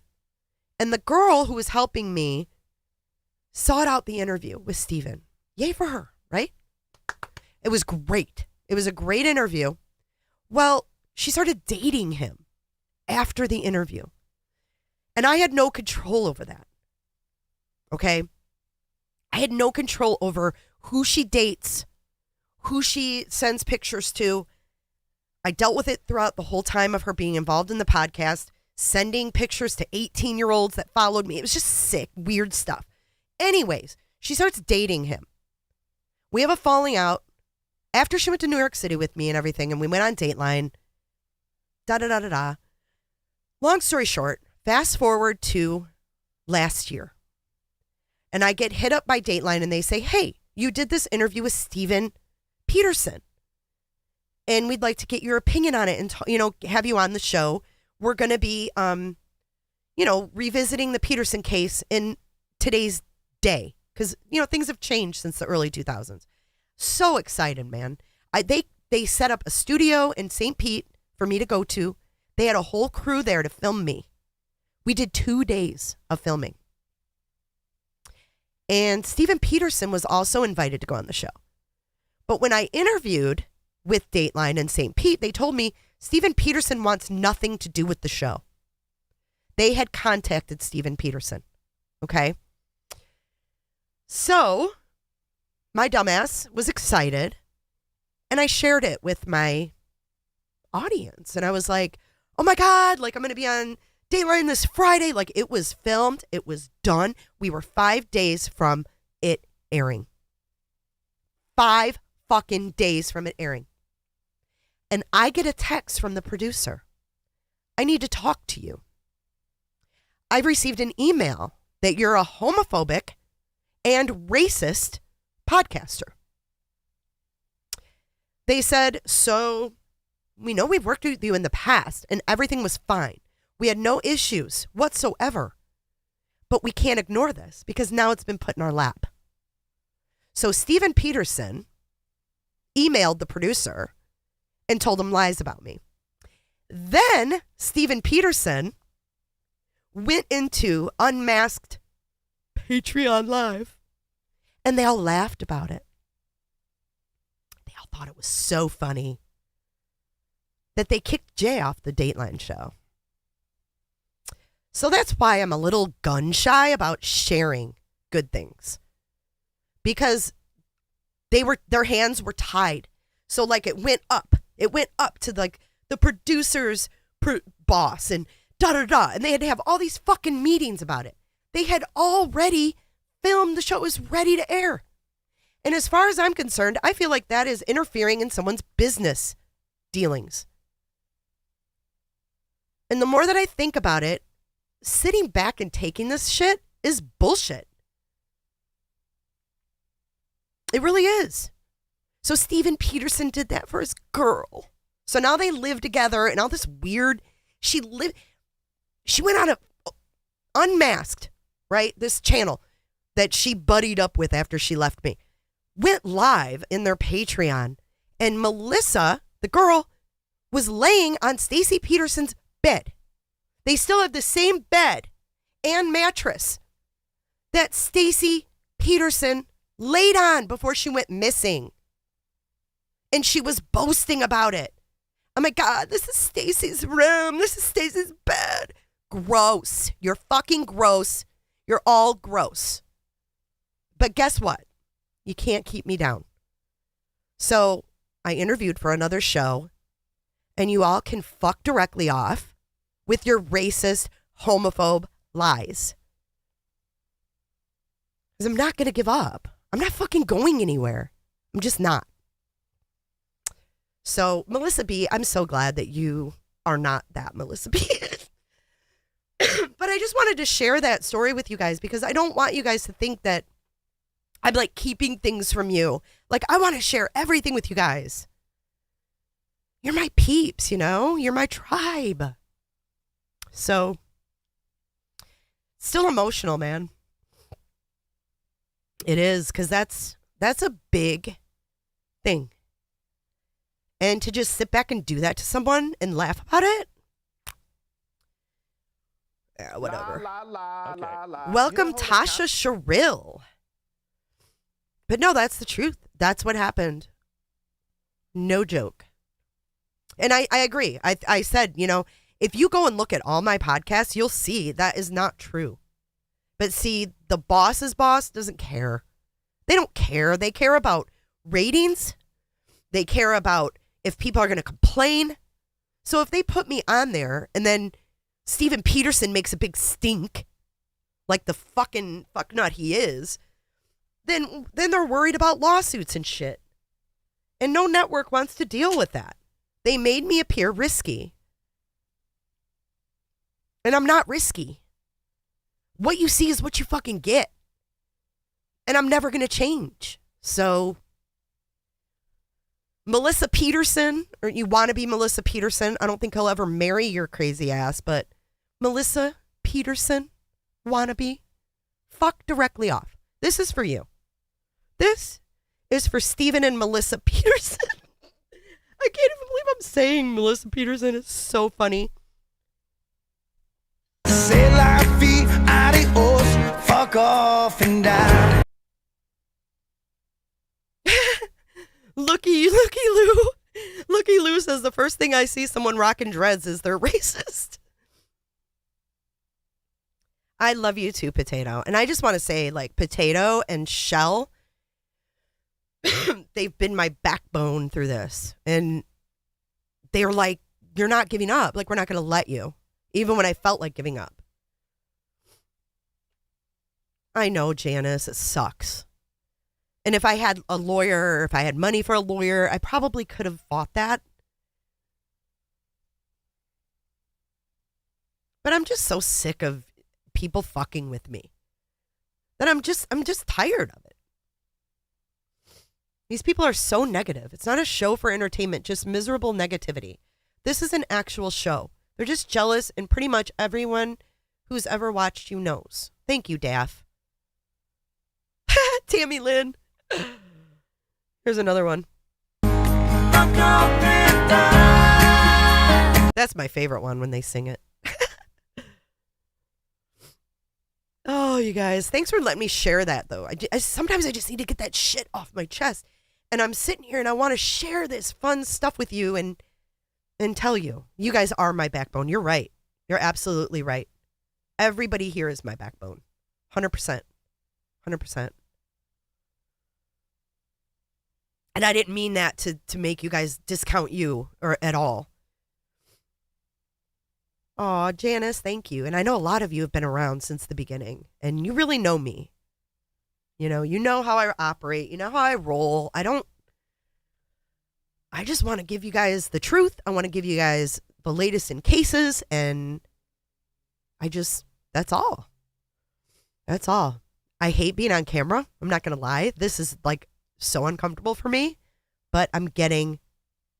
and the girl who was helping me sought out the interview with Steven. Yay for her, right? It was great. It was a great interview. Well, she started dating him after the interview. And I had no control over that. Okay? I had no control over who she dates, who she sends pictures to. I dealt with it throughout the whole time of her being involved in the podcast, sending pictures to 18-year-olds that followed me. It was just sick, weird stuff. Anyways, she starts dating him. We have a falling out. after she went to New York City with me and everything, and we went on Dateline, da-da-da-da-da. Long story short, fast forward to last year. And I get hit up by Dateline and they say, hey, you did this interview with Steven Peterson. And we'd like to get your opinion on it and, have you on the show. We're going to be, revisiting the Peterson case in today's day. Because, things have changed since the early 2000s. So excited, man. They set up a studio in St. Pete for me to go to. They had a whole crew there to film me. We did 2 days of filming. And Steven Peterson was also invited to go on the show. But when I interviewed with Dateline in St. Pete, they told me Steven Peterson wants nothing to do with the show. They had contacted Steven Peterson. Okay? So, my dumbass was excited, and I shared it with my audience. And I was like, oh my God, I'm going to be on Dateline this Friday. It was filmed. It was done. We were 5 days from it airing. 5 fucking days from it airing. And I get a text from the producer. I need to talk to you. I've received an email that you're a homophobic and racist podcaster. They said, so we know we've worked with you in the past and everything was fine. We had no issues whatsoever. But we can't ignore this because now it's been put in our lap. So Steven Peterson emailed the producer and told him lies about me. Then Steven Peterson went into Unmasked Patreon Live and they all laughed about it. They all thought it was so funny that they kicked Jay off the Dateline show. So that's why I'm a little gun shy about sharing good things. Because their hands were tied. So it went up. It went up to the producer's boss and da-da-da. And they had to have all these fucking meetings about it. They had already filmed the show. It was ready to air. And as far as I'm concerned, I feel like that is interfering in someone's business dealings. And the more that I think about it, sitting back and taking this shit is bullshit. It really is. So Steven Peterson did that for his girl. So now they live together and all this weird, she went on a Unmasked, right? This channel that she buddied up with after she left me. Went live in their Patreon. And Melissa, the girl, was laying on Stacey Peterson's bed. They still have the same bed and mattress that Stacey Peterson laid on before she went missing. And she was boasting about it. Oh my God, this is Stacey's room. This is Stacey's bed. Gross. You're fucking gross. You're all gross. But guess what? You can't keep me down. So I interviewed for another show, and you all can fuck directly off with your racist, homophobe lies. Because I'm not going to give up. I'm not fucking going anywhere. I'm just not. So, Melissa B., I'm so glad that you are not that Melissa B. But I just wanted to share that story with you guys because I don't want you guys to think that I'm keeping things from you. I want to share everything with you guys. You're my peeps, You're my tribe. So, still emotional, man. It is, because that's a big thing. And to just sit back and do that to someone and laugh about it? Yeah, whatever. Welcome, Tasha Sherrill. But no, that's the truth. That's what happened. No joke. And I agree. I said, if you go and look at all my podcasts, you'll see that is not true. But see, the boss's boss doesn't care. They don't care. They care about ratings. They care about if people are going to complain. So if they put me on there and then Steven Peterson makes a big stink, like the fucking fucknut he is, then they're worried about lawsuits and shit. And no network wants to deal with that. They made me appear risky. And I'm not risky. What you see is what you fucking get. And I'm never going to change. So, Melissa Peterson, or you want to be Melissa Peterson. I don't think he'll ever marry your crazy ass, but Melissa Peterson, wannabe, fuck directly off. This is for you. This is for Stephen and Melissa Peterson. I can't even believe I'm saying Melissa Peterson. It's so funny. C'est la vie, adios, fuck off and die. Looky Lou. Looky Lou says the first thing I see someone rocking dreads is they're racist. I love you too, Potato. And I just want to say, like, Potato and Shell, they've been my backbone through this. And they're like, you're not giving up. Like, we're not going to let you. Even when I felt like giving up. I know, Janice, it sucks. And if I had a lawyer, or if I had money for a lawyer, I probably could have fought that. But I'm just so sick of people fucking with me that I'm just tired of it. These people are so negative. It's not a show for entertainment, just miserable negativity. This is an actual show. They're just jealous, and pretty much everyone who's ever watched you knows. Thank you, Daff. Tammy Lynn. Here's another one. That's my favorite one when they sing it. Oh, you guys. Thanks for letting me share that, though. Sometimes I just need to get that shit off my chest. And I'm sitting here and I want to share this fun stuff with you and tell you. You guys are my backbone. You're right. You're absolutely right. Everybody here is my backbone. 100%. 100%. And I didn't mean that to make you guys discount you or at all. Aw, Janice, thank you. And I know a lot of you have been around since the beginning. And you really know me. You know how I operate. You know how I roll. I just want to give you guys the truth. I want to give you guys the latest in cases. And that's all. That's all. I hate being on camera. I'm not going to lie. This is like so uncomfortable for me. But I'm getting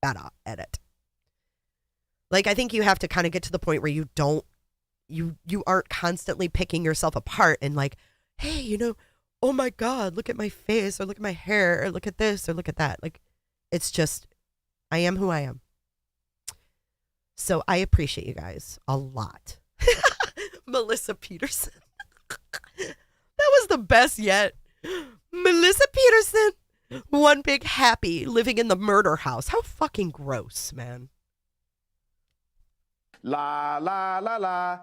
better at it. Like, I think you have to kind of get to the point where you aren't constantly picking yourself apart and like, hey, oh my God, look at my face, or look at my hair, or look at this, or look at that. Like, it's just, I am who I am. So I appreciate you guys a lot. Melissa Peterson. That was the best yet. Melissa Peterson. One big happy living in the murder house. How fucking gross, man. La, la, la, la.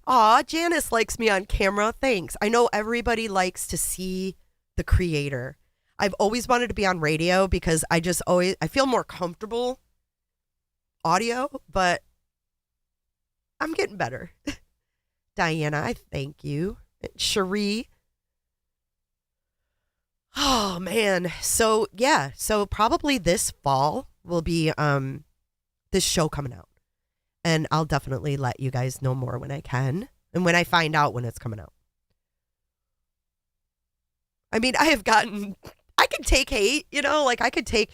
Aw, Janice likes me on camera. Thanks. I know everybody likes to see the creator. I've always wanted to be on radio because I feel more comfortable audio, but I'm getting better. Diana, I thank you. Cherie. Oh, man. So, yeah. So probably this fall will be this show coming out. And I'll definitely let you guys know more when I can. And when I find out when it's coming out. I mean, I can take hate, like I could take,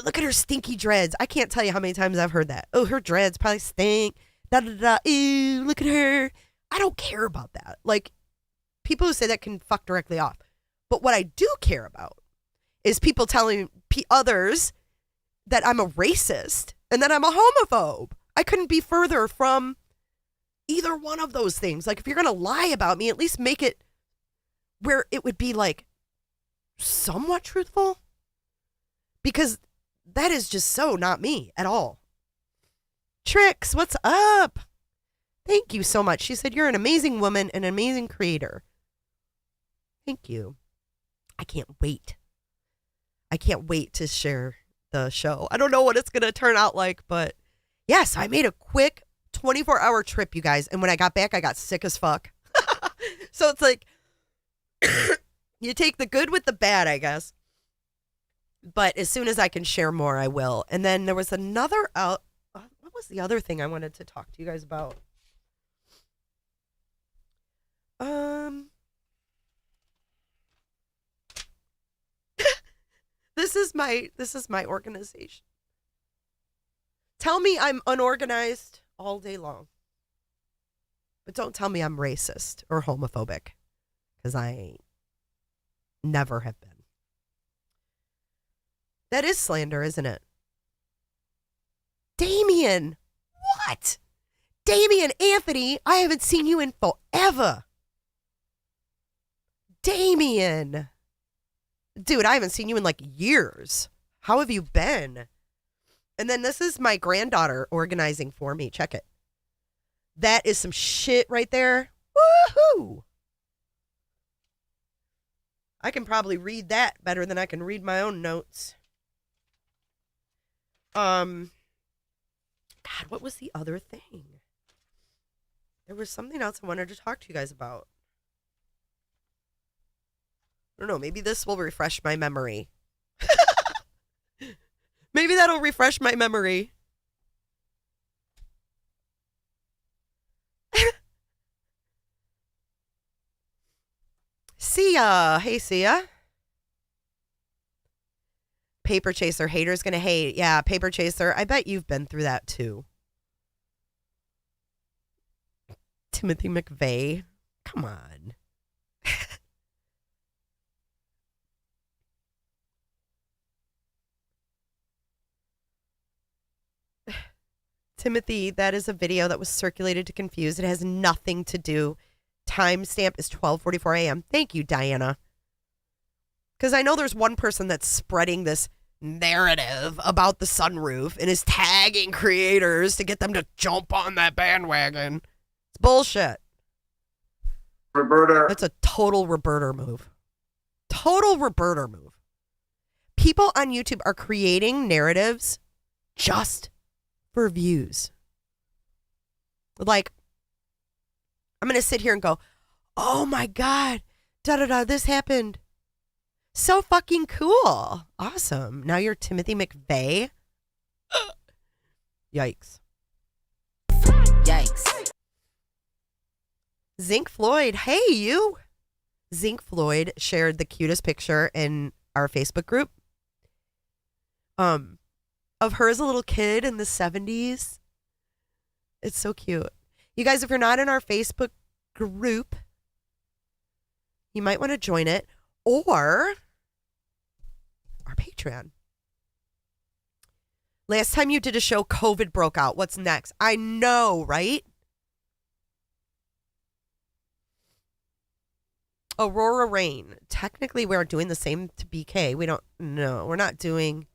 look at her stinky dreads. I can't tell you how many times I've heard that. Oh, her dreads probably stink. Da, da, da, ew, look at her. I don't care about that. Like, people who say that can fuck directly off. But what I do care about is people telling others that I'm a racist and that I'm a homophobe. I couldn't be further from either one of those things. Like, if you're going to lie about me, at least make it where it would be like somewhat truthful. Because that is just so not me at all. Trix, what's up? Thank you so much. She said, you're an amazing woman and an amazing creator. Thank you. I can't wait. I can't wait to share the show. I don't know what it's going to turn out like, but yes, I made a quick 24-hour trip, you guys. And when I got back, I got sick as fuck. So it's like, you take the good with the bad, I guess. But as soon as I can share more, I will. And then there was another, what was the other thing I wanted to talk to you guys about? This is my organization. Tell me I'm unorganized all day long. But don't tell me I'm racist or homophobic, because I ain't. Never have been. That is slander, isn't it? Damien! What? Damien Anthony, I haven't seen you in forever. Damien! Dude, I haven't seen you in like years. How have you been? And then this is my granddaughter organizing for me. Check it. That is some shit right there. Woohoo! I can probably read that better than I can read my own notes. God, what was the other thing? There was something else I wanted to talk to you guys about. I don't know, maybe this will refresh my memory. Maybe that'll refresh my memory. Sia. Hey, Sia. Paper chaser. Haters gonna hate. Yeah, paper chaser. I bet you've been through that too. Timothy McVeigh. Come on. Timothy, that is a video that was circulated to confuse. It has nothing to do. Timestamp is 12:44 a.m. Thank you, Diana. Because I know there's one person that's spreading this narrative about the sunroof and is tagging creators to get them to jump on that bandwagon. It's bullshit. Roberta. That's a total Roberta move. Total Roberta move. People on YouTube are creating narratives just for views. Like, I'm going to sit here and go, oh my God, this happened. So fucking cool. Awesome. Now you're Timothy McVeigh. Yikes. Yikes. Zinc Floyd. Hey, you. Zinc Floyd shared the cutest picture in our Facebook group. Of her as a little kid in the 70s. It's so cute. You guys, if you're not in our Facebook group, you might want to join it, or our Patreon. Last time you did a show, COVID broke out. What's next? I know, right? Aurora Rain. Technically, we're doing the same to BK. We're not doing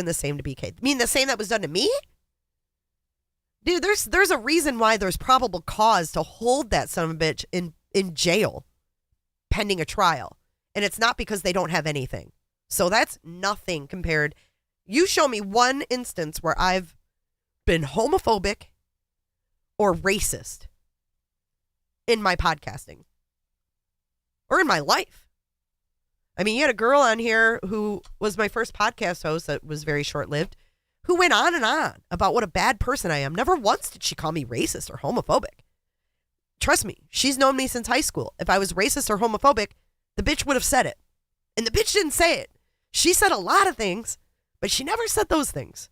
the same to BK. You mean the same that was done to me? Dude, there's a reason why there's probable cause to hold that son of a bitch in jail pending a trial. And it's not because they don't have anything. So that's nothing compared. You show me one instance where I've been homophobic or racist in my podcasting or in my life. I mean, you had a girl on here who was my first podcast host that was very short-lived, who went on and on about what a bad person I am. Never once did she call me racist or homophobic. Trust me, she's known me since high school. If I was racist or homophobic, the bitch would have said it. And the bitch didn't say it. She said a lot of things, but she never said those things.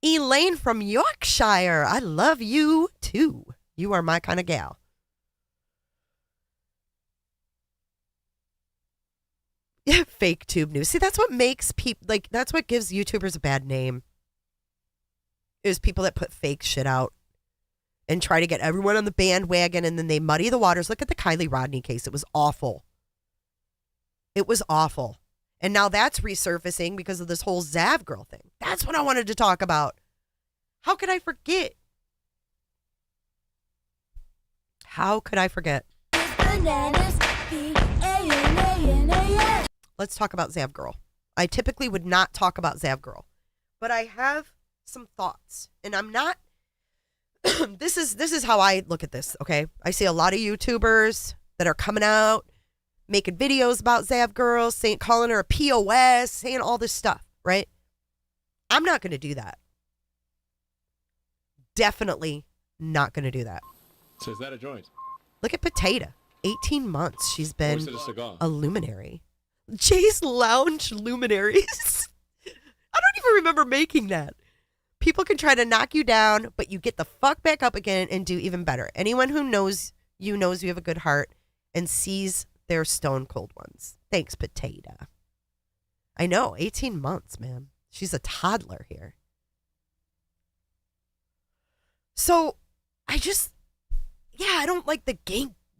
Elaine from Yorkshire, I love you too. You are my kind of gal. Yeah, fake tube news. See, that's what makes people, like, that's what gives YouTubers a bad name. Is people that put fake shit out and try to get everyone on the bandwagon, and then they muddy the waters. Look at the Kylie Rodney case. It was awful. It was awful. And now that's resurfacing because of this whole Zav Girl thing. That's what I wanted to talk about. How could I forget? How could I forget? Let's talk about Zav Girl. I typically would not talk about Zav Girl, but I have some thoughts, and I'm not. this is how I look at this. Okay, I see a lot of YouTubers that are coming out making videos about Zav Girl, calling her a POS, saying all this stuff, right? I'm not going to do that. Definitely not going to do that. So is that a joint? Look at Potato. 18 months she's Or been is it a cigar? a luminary. Jay's Lounge Luminaries. I don't even remember making that. People can try to knock you down, but you get the fuck back up again and do even better. Anyone who knows you have a good heart and sees their stone cold ones. Thanks, Potato. I know, 18 months, man. She's a toddler here. So, I don't like the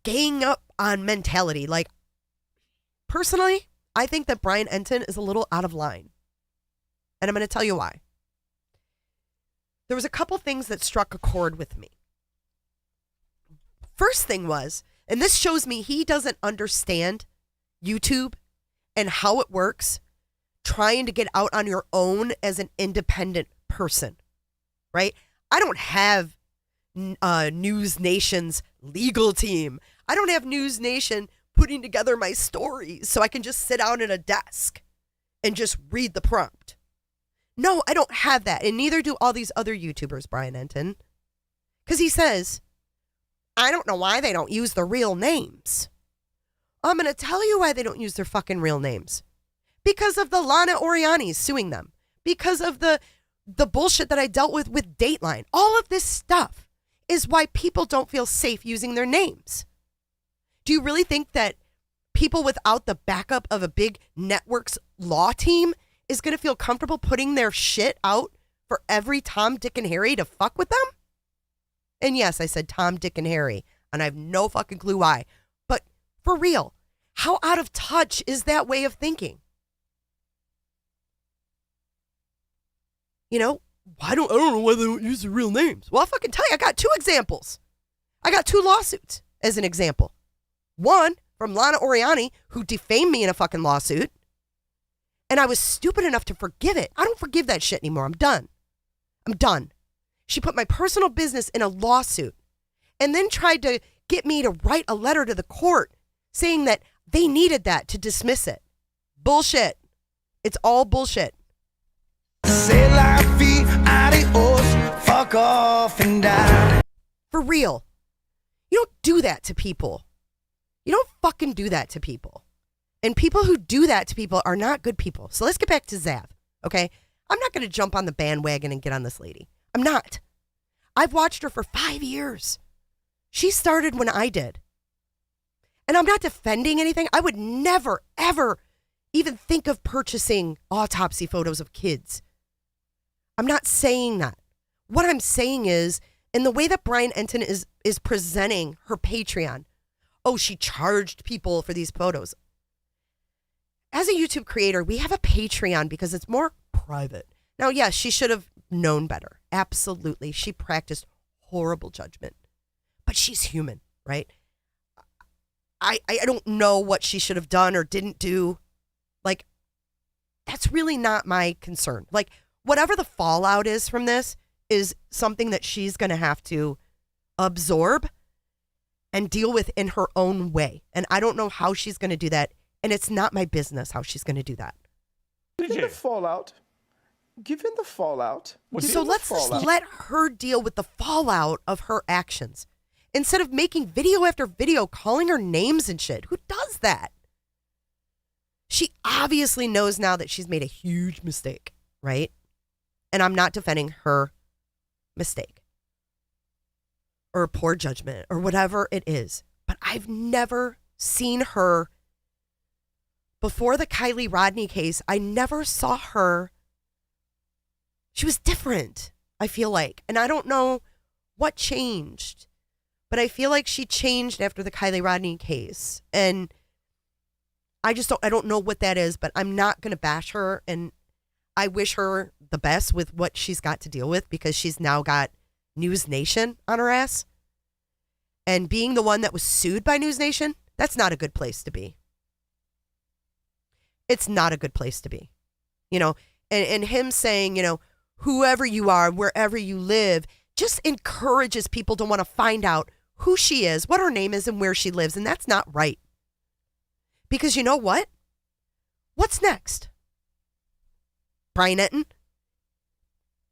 gang up on mentality. Like, personally, I think that Brian Entin is a little out of line. And I'm going to tell you why. There was a couple things that struck a chord with me. First thing was, and this shows me he doesn't understand YouTube and how it works, trying to get out on your own as an independent person, right? I don't have News Nation's legal team. I don't have News Nation putting together my stories so I can just sit down at a desk and just read the prompt. No, I don't have that. And neither do all these other YouTubers, Brian Entin. Because he says, I don't know why they don't use their real names. I'm going to tell you why they don't use their fucking real names. Because of the Lana Oriani's suing them. Because of the bullshit that I dealt with Dateline. All of this stuff is why people don't feel safe using their names. Do you really think that people without the backup of a big network's law team is going to feel comfortable putting their shit out for every Tom, Dick, and Harry to fuck with them? And yes, I said Tom, Dick, and Harry, and I have no fucking clue why. But for real, how out of touch is that way of thinking? You know, I don't know why they don't use their real names. Well, I'll fucking tell you, I got two examples. I got two lawsuits as an example. One from Lana Oriani, who defamed me in a fucking lawsuit. And I was stupid enough to forgive it. I don't forgive that shit anymore. I'm done. She put my personal business in a lawsuit and then tried to get me to write a letter to the court saying that they needed that to dismiss it. Bullshit. It's all bullshit. C'est la vie, adios, fuck off and die. For real. You don't do that to people. You don't fucking do that to people. And people who do that to people are not good people. So let's get back to Zav, okay? I'm not going to jump on the bandwagon and get on this lady. I'm not. I've watched her for 5 years. She started when I did. And I'm not defending anything. I would never, ever even think of purchasing autopsy photos of kids. I'm not saying that. What I'm saying is, in the way that Brian Entin is presenting her Patreon, oh, she charged people for these photos. As a YouTube creator, we have a Patreon because it's more private. Now, yes, she should have known better. Absolutely. She practiced horrible judgment. But she's human, right? I don't know what she should have done or didn't do. Like, that's really not my concern. Like, whatever the fallout is from this is something that she's going to have to absorb and deal with in her own way. And I don't know how she's going to do that. And it's not my business how she's going to do that. Given the fallout. So let's just let her deal with the fallout of her actions. Instead of making video after video calling her names and shit. Who does that? She obviously knows now that she's made a huge mistake, right? And I'm not defending her mistake or poor judgment or whatever it is. But I've never seen her, before the Kylie Rodney case, I never saw her. She was different, I feel like. And I don't know what changed, but I feel like she changed after the Kylie Rodney case. And I don't know what that is, but I'm not going to bash her. And I wish her the best with what she's got to deal with, because she's now got News Nation on her ass. And being the one that was sued by News Nation, that's not a good place to be. It's not a good place to be. You know, and him saying, you know, whoever you are, wherever you live, just encourages people to want to find out who she is, what her name is, and where she lives. And that's not right. Because you know what? What's next? Brian Entin?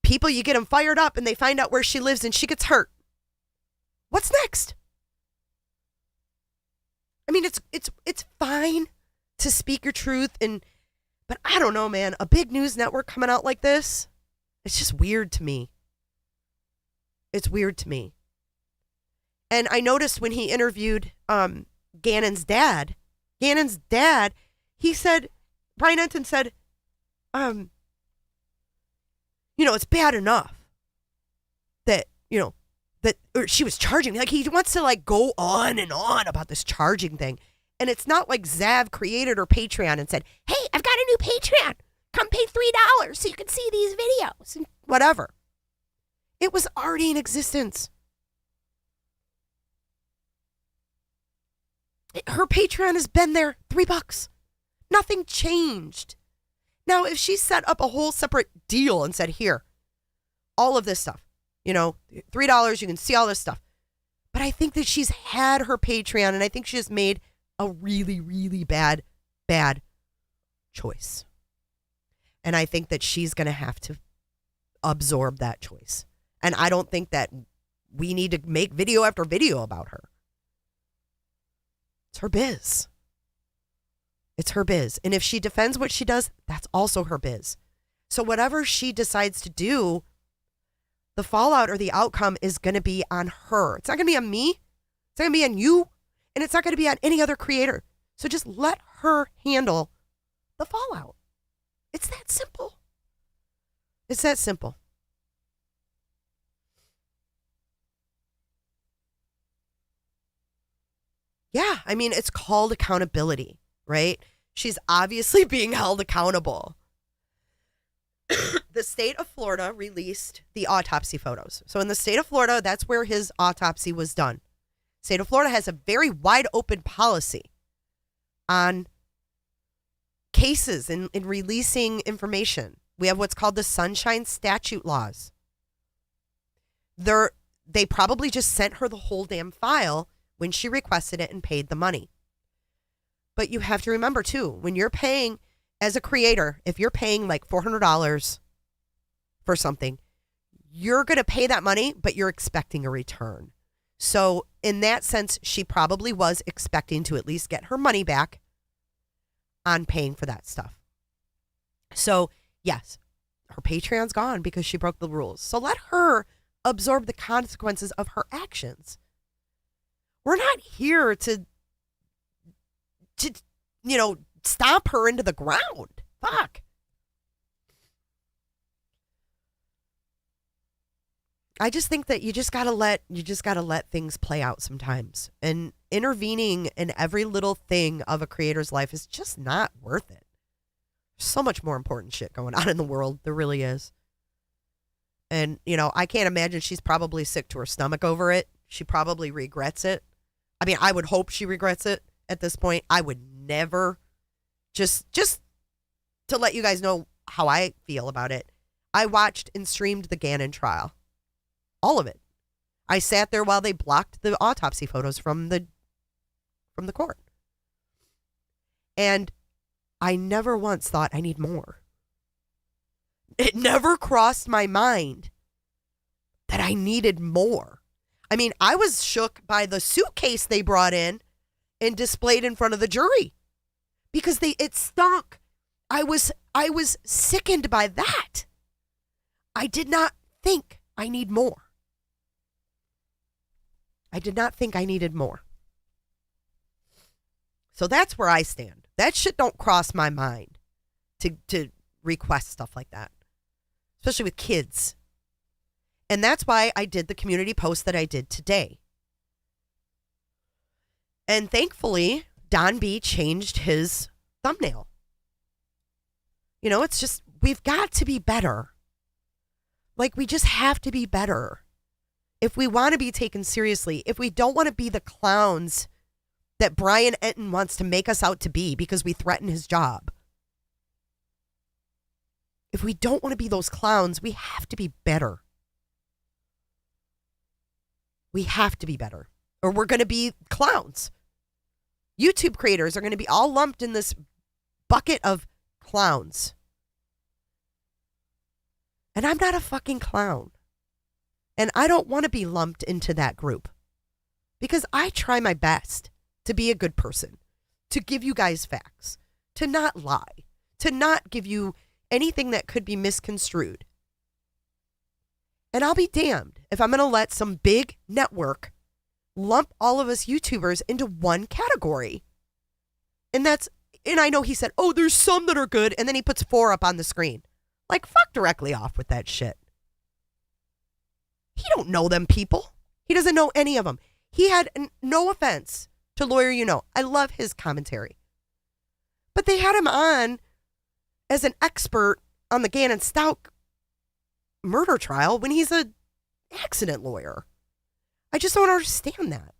People, you get them fired up and they find out where she lives and she gets hurt. What's next? I mean, it's fine to speak your truth, but I don't know, man. A big news network coming out like this, it's just weird to me. It's weird to me. And I noticed when he interviewed Gannon's dad, he said, Brian Entin said, it's bad enough that, or she was charging me. Like, he wants to go on and on about this charging thing. And it's not like Zav created her Patreon and said, hey, I've got a new Patreon. Come pay $3 so you can see these videos and whatever. It was already in existence. Her Patreon has been there, $3. Nothing changed. Now, if she set up a whole separate deal and said, here, all of this stuff, $3, you can see all this stuff. But I think that she's had her Patreon, and I think she has made a really, really bad choice. And I think that she's going to have to absorb that choice. And I don't think that we need to make video after video about her. It's her biz. It's her biz. And if she defends what she does, that's also her biz. So whatever she decides to do, the fallout or the outcome is going to be on her. It's not going to be on me. It's not going to be on you. And it's not going to be on any other creator. So just let her handle the fallout. It's that simple. It's that simple. Yeah, I mean, it's called accountability, right? She's obviously being held accountable. The state of Florida released the autopsy photos. So in the state of Florida, that's where his autopsy was done. State of Florida has a very wide open policy on cases in releasing information. We have what's called the Sunshine Statute laws. They probably just sent her the whole damn file when she requested it and paid the money. But you have to remember, too, when you're paying as a creator, if you're paying like $400 for something, you're going to pay that money, but you're expecting a return. So in that sense, she probably was expecting to at least get her money back on paying for that stuff. So yes, her Patreon's gone because she broke the rules. So let her absorb the consequences of her actions. We're not here to stomp her into the ground. Fuck. I just think that you just gotta let things play out sometimes. And intervening in every little thing of a creator's life is just not worth it. There's so much more important shit going on in the world. There really is. And, I can't imagine she's probably sick to her stomach over it. She probably regrets it. I mean, I would hope she regrets it at this point. I would never, just to let you guys know how I feel about it. I watched and streamed the Gannon trial. All of it. I sat there while they blocked the autopsy photos from the court. And I never once thought I need more. It never crossed my mind that I needed more. I mean, I was shook by the suitcase they brought in and displayed in front of the jury because it stunk. I was sickened by that. I did not think I need more. I did not think I needed more. So that's where I stand. That shit don't cross my mind to request stuff like that, especially with kids. And that's why I did the community post that I did today. And thankfully, Don B changed his thumbnail. It's just, we've got to be better. Like, we just have to be better. If we want to be taken seriously, if we don't want to be the clowns that Brian Entin wants to make us out to be because we threaten his job. If we don't want to be those clowns, we have to be better. We have to be better. Or we're going to be clowns. YouTube creators are going to be all lumped in this bucket of clowns. And I'm not a fucking clown. And I don't want to be lumped into that group. Because I try my best to be a good person, to give you guys facts, to not lie, to not give you anything that could be misconstrued. And I'll be damned if I'm going to let some big network lump all of us YouTubers into one category. And I know he said, oh, there's some that are good. And then he puts 4 up on the screen. Like, fuck directly off with that shit. He don't know them people. He doesn't know any of them. He had no offense to Lawyer You Know. I love his commentary. But they had him on as an expert on the Gannon Stauch murder trial when he's an accident lawyer. I just don't understand that.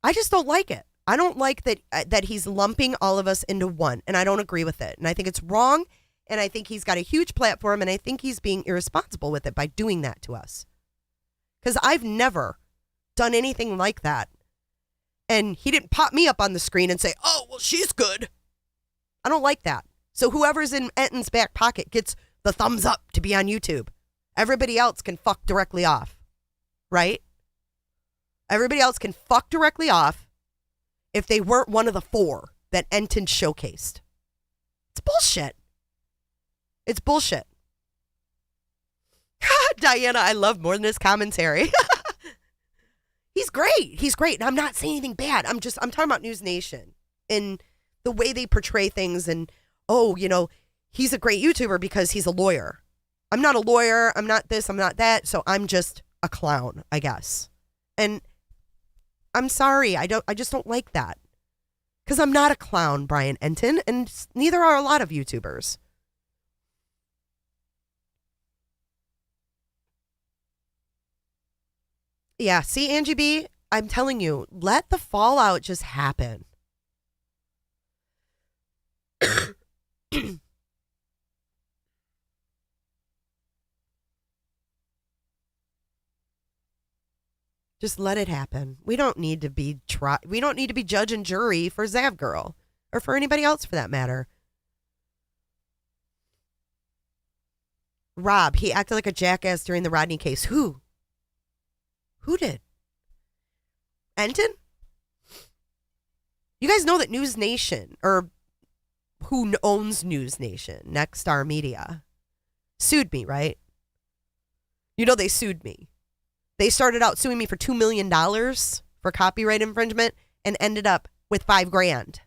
I just don't like it. I don't like that he's lumping all of us into one, and I don't agree with it. And I think it's wrong, and I think he's got a huge platform, and I think he's being irresponsible with it by doing that to us. Because I've never done anything like that. And he didn't pop me up on the screen and say, oh, well, she's good. I don't like that. So whoever's in Entin's back pocket gets the thumbs up to be on YouTube. Everybody else can fuck directly off. Right? Everybody else can fuck directly off if they weren't one of the 4 that Entin showcased. It's bullshit. It's bullshit. Diana, I love more than his commentary. He's great. He's great. And I'm not saying anything bad. I'm talking about News Nation and the way they portray things. And, oh, you know, he's a great YouTuber because he's a lawyer. I'm not a lawyer. I'm not this. I'm not that. So I'm just a clown, I guess. And I'm sorry. I just don't like that. Because I'm not a clown, Brian Entin, and neither are a lot of YouTubers. Yeah, see, Angie B, I'm telling you, let the fallout just happen. Just let it happen. We don't need to be judge and jury for Zav Girl or for anybody else for that matter. Rob, he acted like a jackass during the Rodney case. Who did? Entin? You guys know that News Nation, or who owns News Nation, Next Star Media, sued me, right? You know they sued me. They started out suing me for $2 million for copyright infringement and ended up with $5,000.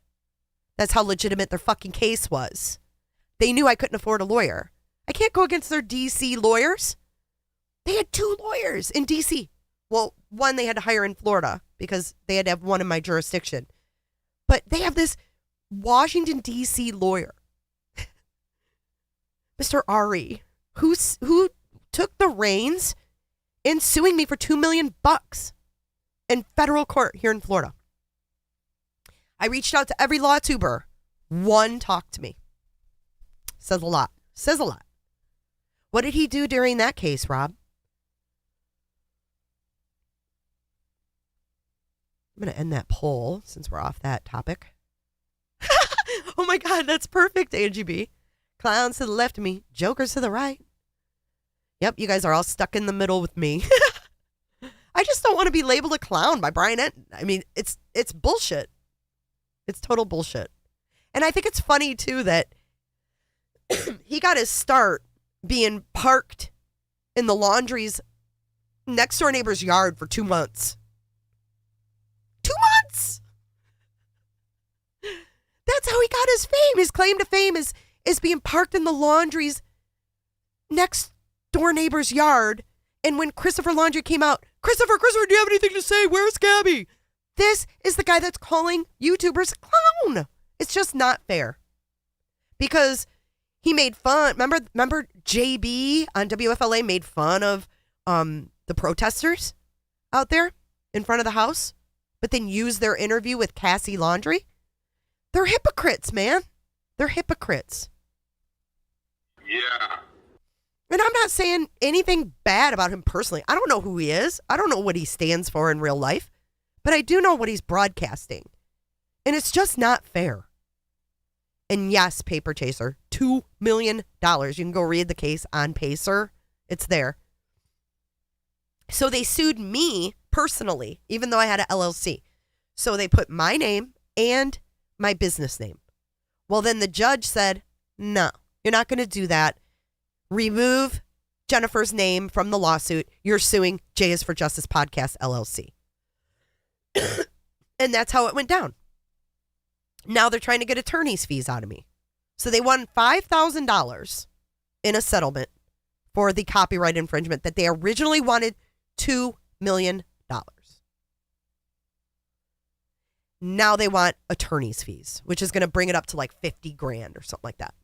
That's how legitimate their fucking case was. They knew I couldn't afford a lawyer. I can't go against their DC lawyers. They had 2 lawyers in DC. Well, one they had to hire in Florida because they had to have one in my jurisdiction. But they have this Washington, D.C. lawyer, Mr. Ari, who took the reins in suing me for $2 million in federal court here in Florida. I reached out to every lawtuber. One talked to me. Says a lot. Says a lot. What did he do during that case, Rob? I'm going to end that poll since we're off that topic. Oh my God, that's perfect, Angie B. Clowns to the left of me, jokers to the right. Yep, you guys are all stuck in the middle with me. I just don't want to be labeled a clown by Brian Entin. I mean, it's bullshit. It's total bullshit. And I think it's funny, too, that he got his start being parked in the laundry's next door neighbor's yard for 2 months. 2 months! That's how he got his fame. His claim to fame is being parked in the laundry's next door neighbor's yard. And when Christopher Laundry came out, Christopher, do you have anything to say? Where's Gabby? This is the guy that's calling YouTubers a clown. It's just not fair. Because he made fun. Remember JB on WFLA made fun of the protesters out there in front of the house, but then used their interview with Cassie Laundry? They're hypocrites, man. They're hypocrites. Yeah. And I'm not saying anything bad about him personally. I don't know who he is. I don't know what he stands for in real life. but I do know what he's broadcasting. And it's just not fair. And yes, Paper Chaser, $2 million. You can go read the case on Pacer. It's there. So they sued me personally, even though I had an LLC. So they put my name and my business name. Well, then the judge said, no, you're not going to do that. Remove Jennifer's name from the lawsuit. You're suing J is for Justice Podcast, LLC. And that's how it went down. Now they're trying to get attorney's fees out of me. So they won $5,000 in a settlement for the copyright infringement that they originally wanted $2 million. Now they want attorney's fees, which is going to bring it up to like 50 grand or something like that.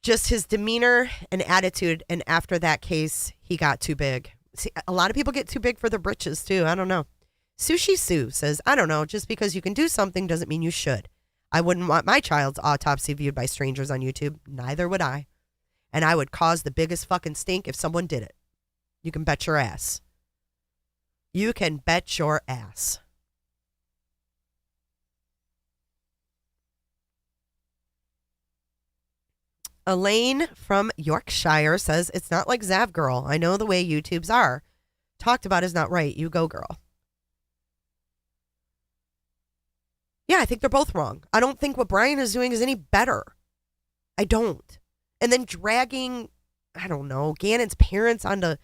Just his demeanor and attitude. And after that case, he got too big. See, a lot of people get too big for their britches too. I don't know. Sushi Sue says, I don't know. Just because you can do something doesn't mean you should. I wouldn't want my child's autopsy viewed by strangers on YouTube. Neither would I. And I would cause the biggest fucking stink if someone did it. You can bet your ass. You can bet your ass. Elaine from Yorkshire says, it's not like Zav Girl. I know the way YouTubes are. Talked about is not right. You go, girl. Yeah, I think they're both wrong. I don't think what Bryan is doing is any better. I don't. And then dragging, I don't know, Gannon's parents onto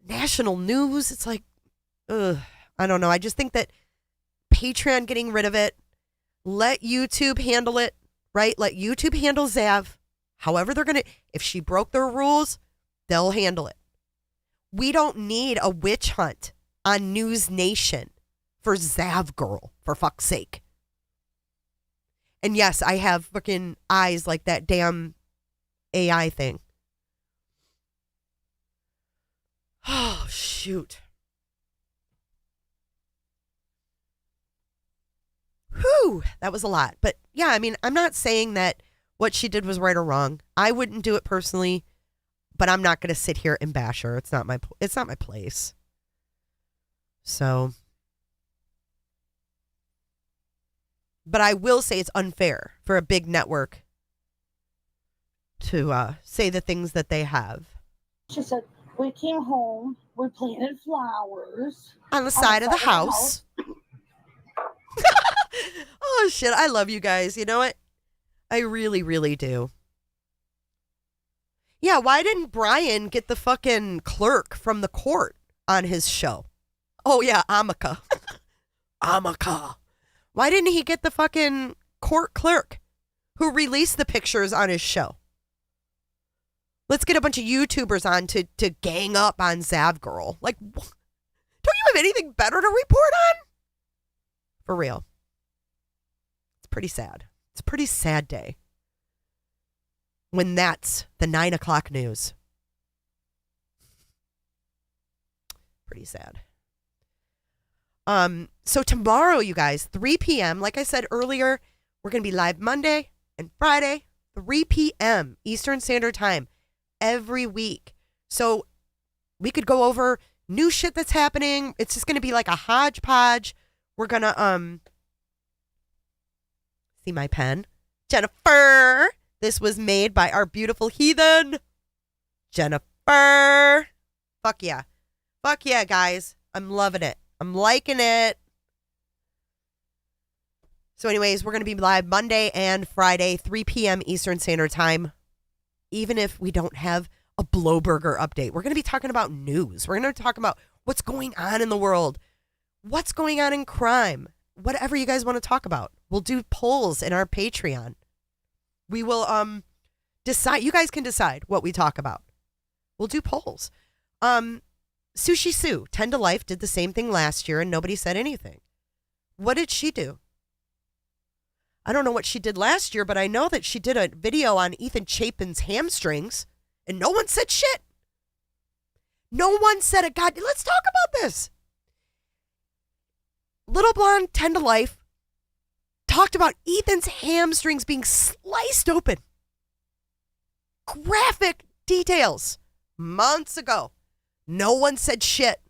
national news. It's like, ugh, I don't know. I just think that Patreon getting rid of it, let YouTube handle it, right? Let YouTube handle Zav. However they're going to, if she broke their rules, they'll handle it. We don't need a witch hunt on News Nation for Zav Girl, for fuck's sake. And yes, I have fucking eyes like that damn AI thing. Oh, shoot. Whew, that was a lot. But yeah, I mean, I'm not saying that what she did was right or wrong. I wouldn't do it personally, but I'm not going to sit here and bash her. It's not my place. So, but I will say it's unfair for a big network to say the things that they have. She said, we came home, we planted flowers. On the side of the house. Oh, shit. I love you guys. You know what? I really, really do. Yeah, why didn't Bryan get the fucking clerk from the court on his show? Oh, yeah, Amica. Amica. Why didn't he get the fucking court clerk who released the pictures on his show? Let's get a bunch of YouTubers on to gang up on Zav Girl. Like, don't you have anything better to report on? For real. It's pretty sad. It's a pretty sad day when that's the 9 o'clock news. Pretty sad. So tomorrow, you guys, 3 p.m., like I said earlier, we're going to be live Monday and Friday, 3 p.m. Eastern Standard Time every week. So we could go over new shit that's happening. It's just going to be like a hodgepodge. We're going to, see my pen? Jennifer. This was made by our beautiful heathen, Jennifer. Fuck yeah. Fuck yeah, guys. I'm loving it. I'm liking it. So anyways, we're going to be live Monday and Friday, 3 p.m. Eastern Standard Time. Even if we don't have a Blowburger update, we're going to be talking about news. We're going to talk about what's going on in the world. What's going on in crime. Whatever you guys want to talk about. We'll do polls in our Patreon. We will decide. You guys can decide what we talk about. We'll do polls. Sushi Sue, 10 to Life, did the same thing last year and nobody said anything. What did she do? I don't know what she did last year, but I know that she did a video on Ethan Chapin's hamstrings and no one said shit. No one said a god. Let's talk about this. Little Blonde, 10 to Life, talked about Ethan's hamstrings being sliced open. Graphic details months ago. No one said shit.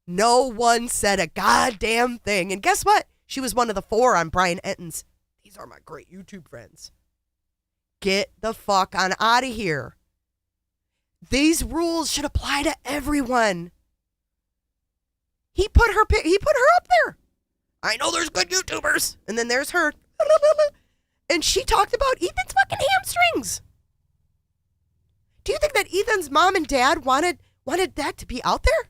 No one said a goddamn thing. And guess what? She was one of the 4 on Brian Entin's These Are My Great YouTube Friends. Get the fuck on out of here. These rules should apply to everyone. He put her up there. I know there's good YouTubers. And then there's her. And she talked about Ethan's fucking hamstrings. Do you think that Ethan's mom and dad wanted that to be out there?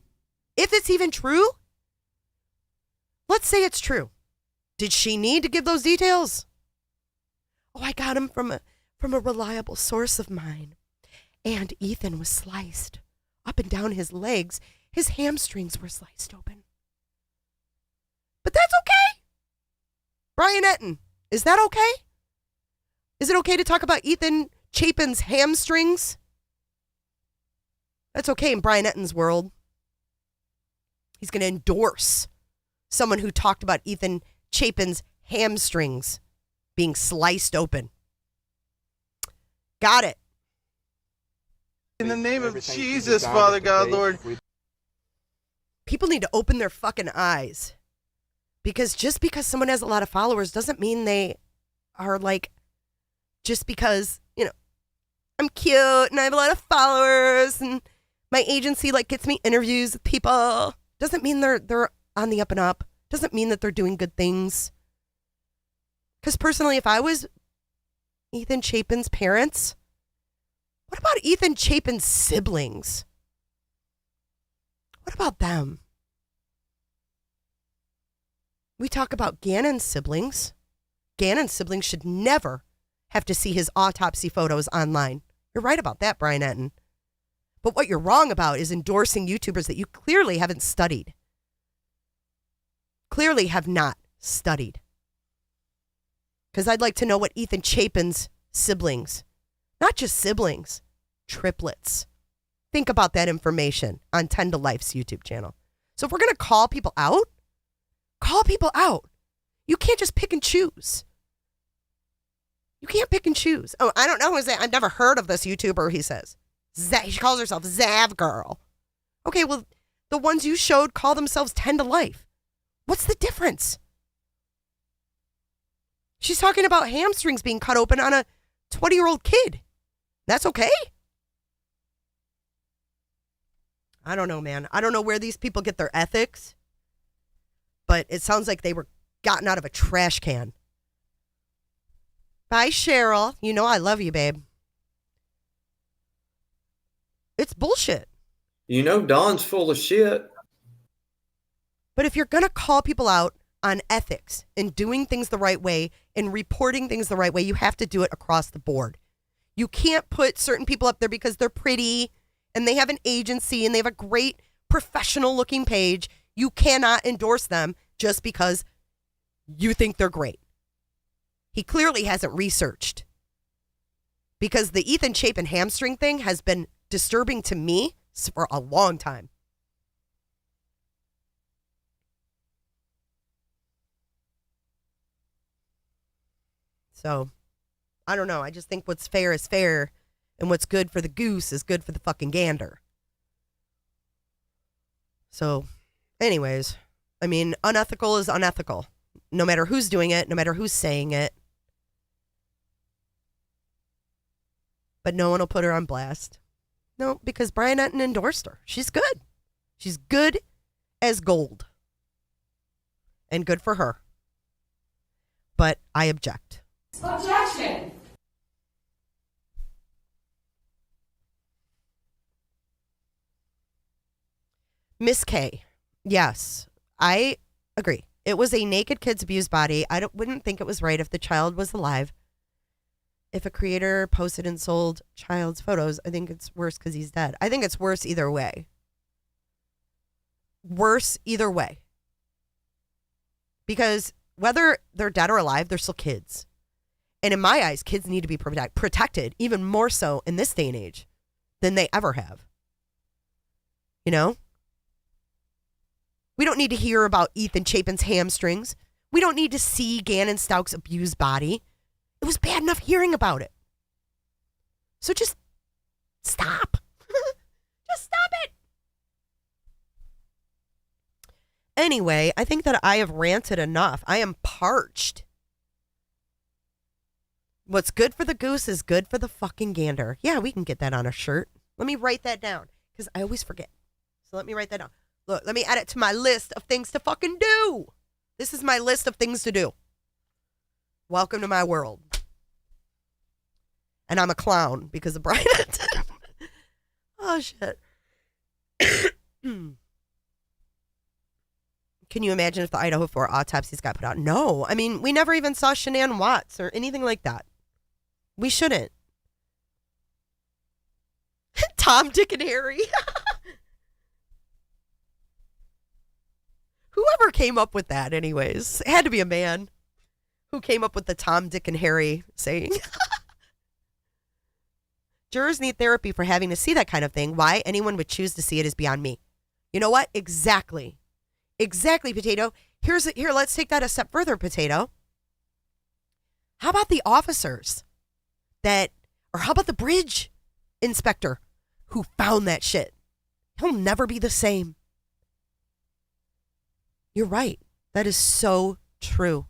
If it's even true? Let's say it's true. Did she need to give those details? Oh, I got them from a reliable source of mine. And Ethan was sliced up and down his legs. His hamstrings were sliced open. But that's okay. Brian Entin, is that okay? Is it okay to talk about Ethan Chapin's hamstrings? That's okay in Brian Entin's world. He's going to endorse someone who talked about Ethan Chapin's hamstrings being sliced open. Got it. In the name of Jesus, Father God, Lord. People need to open their fucking eyes. Because just because someone has a lot of followers doesn't mean they are like, just because, I'm cute and I have a lot of followers and my agency gets me interviews with people. Doesn't mean they're on the up and up. Doesn't mean that they're doing good things. Because personally, if I was Ethan Chapin's parents, what about Ethan Chapin's siblings? What about them? We talk about Gannon's siblings. Gannon's siblings should never have to see his autopsy photos online. You're right about that, Brian Entin. But what you're wrong about is endorsing YouTubers that you clearly haven't studied. Clearly have not studied. Because I'd like to know what Ethan Chapin's siblings, not just siblings, triplets. Think about that information on 10 to Life's YouTube channel. So if we're going to call people out, call people out. You can't just pick and choose. You can't pick and choose. Oh, I don't know who is that. I've never heard of this YouTuber, he says. She calls herself Zav Girl. Okay, well, the ones you showed call themselves 10 to Life. What's the difference? She's talking about hamstrings being cut open on a 20-year-old kid. That's okay? I don't know, man. I don't know where these people get their ethics, but it sounds like they were gotten out of a trash can. Bye, Cheryl. You know I love you, babe. It's bullshit. Dawn's full of shit. But if you're going to call people out on ethics and doing things the right way and reporting things the right way, you have to do it across the board. You can't put certain people up there because they're pretty and they have an agency and they have a great professional looking page. You cannot endorse them just because you think they're great. He clearly hasn't researched, because the Ethan Chapin hamstring thing has been disturbing to me for a long time. So, I don't know. I just think what's fair is fair, and what's good for the goose is good for the fucking gander. So, anyways, I mean, unethical is unethical. No matter who's doing it, no matter who's saying it. But no one will put her on blast. No, because Brian Entin endorsed her. She's good. She's good as gold. And good for her. But I object. Objection. Miss K. Yes, I agree. It was a naked kid's abused body. I wouldn't think it was right if the child was alive. If a creator posted and sold child's photos, I think it's worse because he's dead. I think it's worse either way. Worse either way. Because whether they're dead or alive, they're still kids. And in my eyes, kids need to be protected, even more so in this day and age than they ever have. You know? We don't need to hear about Ethan Chapin's hamstrings. We don't need to see Gannon Stauch's abused body. It was bad enough hearing about it. So just stop. Just stop it. Anyway, I think that I have ranted enough. I am parched. What's good for the goose is good for the fucking gander. Yeah, we can get that on a shirt. Let me write that down because I always forget. So let me write that down. Look, let me add it to my list of things to fucking do. This is my list of things to do. Welcome to my world. And I'm a clown because of Bryan Entin. Oh, shit. Can you imagine if the Idaho 4 autopsies got put out? No. I mean, we never even saw Shanann Watts or anything like that. We shouldn't. Tom, Dick, and Harry. Whoever came up with that, anyways. It had to be a man who came up with the Tom, Dick, and Harry saying. Jurors need therapy for having to see that kind of thing. Why anyone would choose to see it is beyond me. You know what? Exactly. Exactly, Potato. Here, let's take that a step further, Potato. How about the officers or how about the bridge inspector who found that shit? He'll never be the same. You're right. That is so true.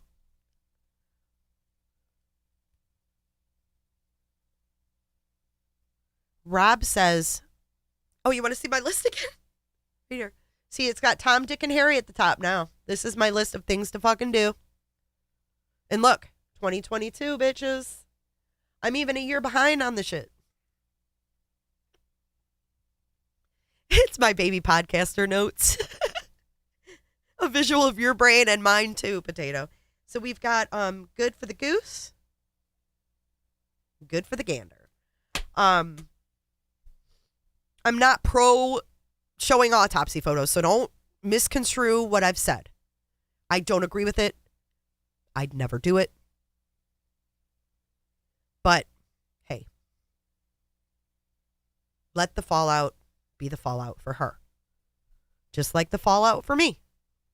Rob says, oh, you want to see my list again? Right here. See, it's got Tom, Dick, and Harry at the top now. This is my list of things to fucking do. And look, 2022, bitches. I'm even a year behind on the shit. It's my baby podcaster notes. A visual of your brain and mine too, Potato. So we've got good for the goose, good for the gander. I'm not pro showing autopsy photos, so don't misconstrue what I've said. I don't agree with it. I'd never do it. But hey, let the fallout be the fallout for her. Just like the fallout for me.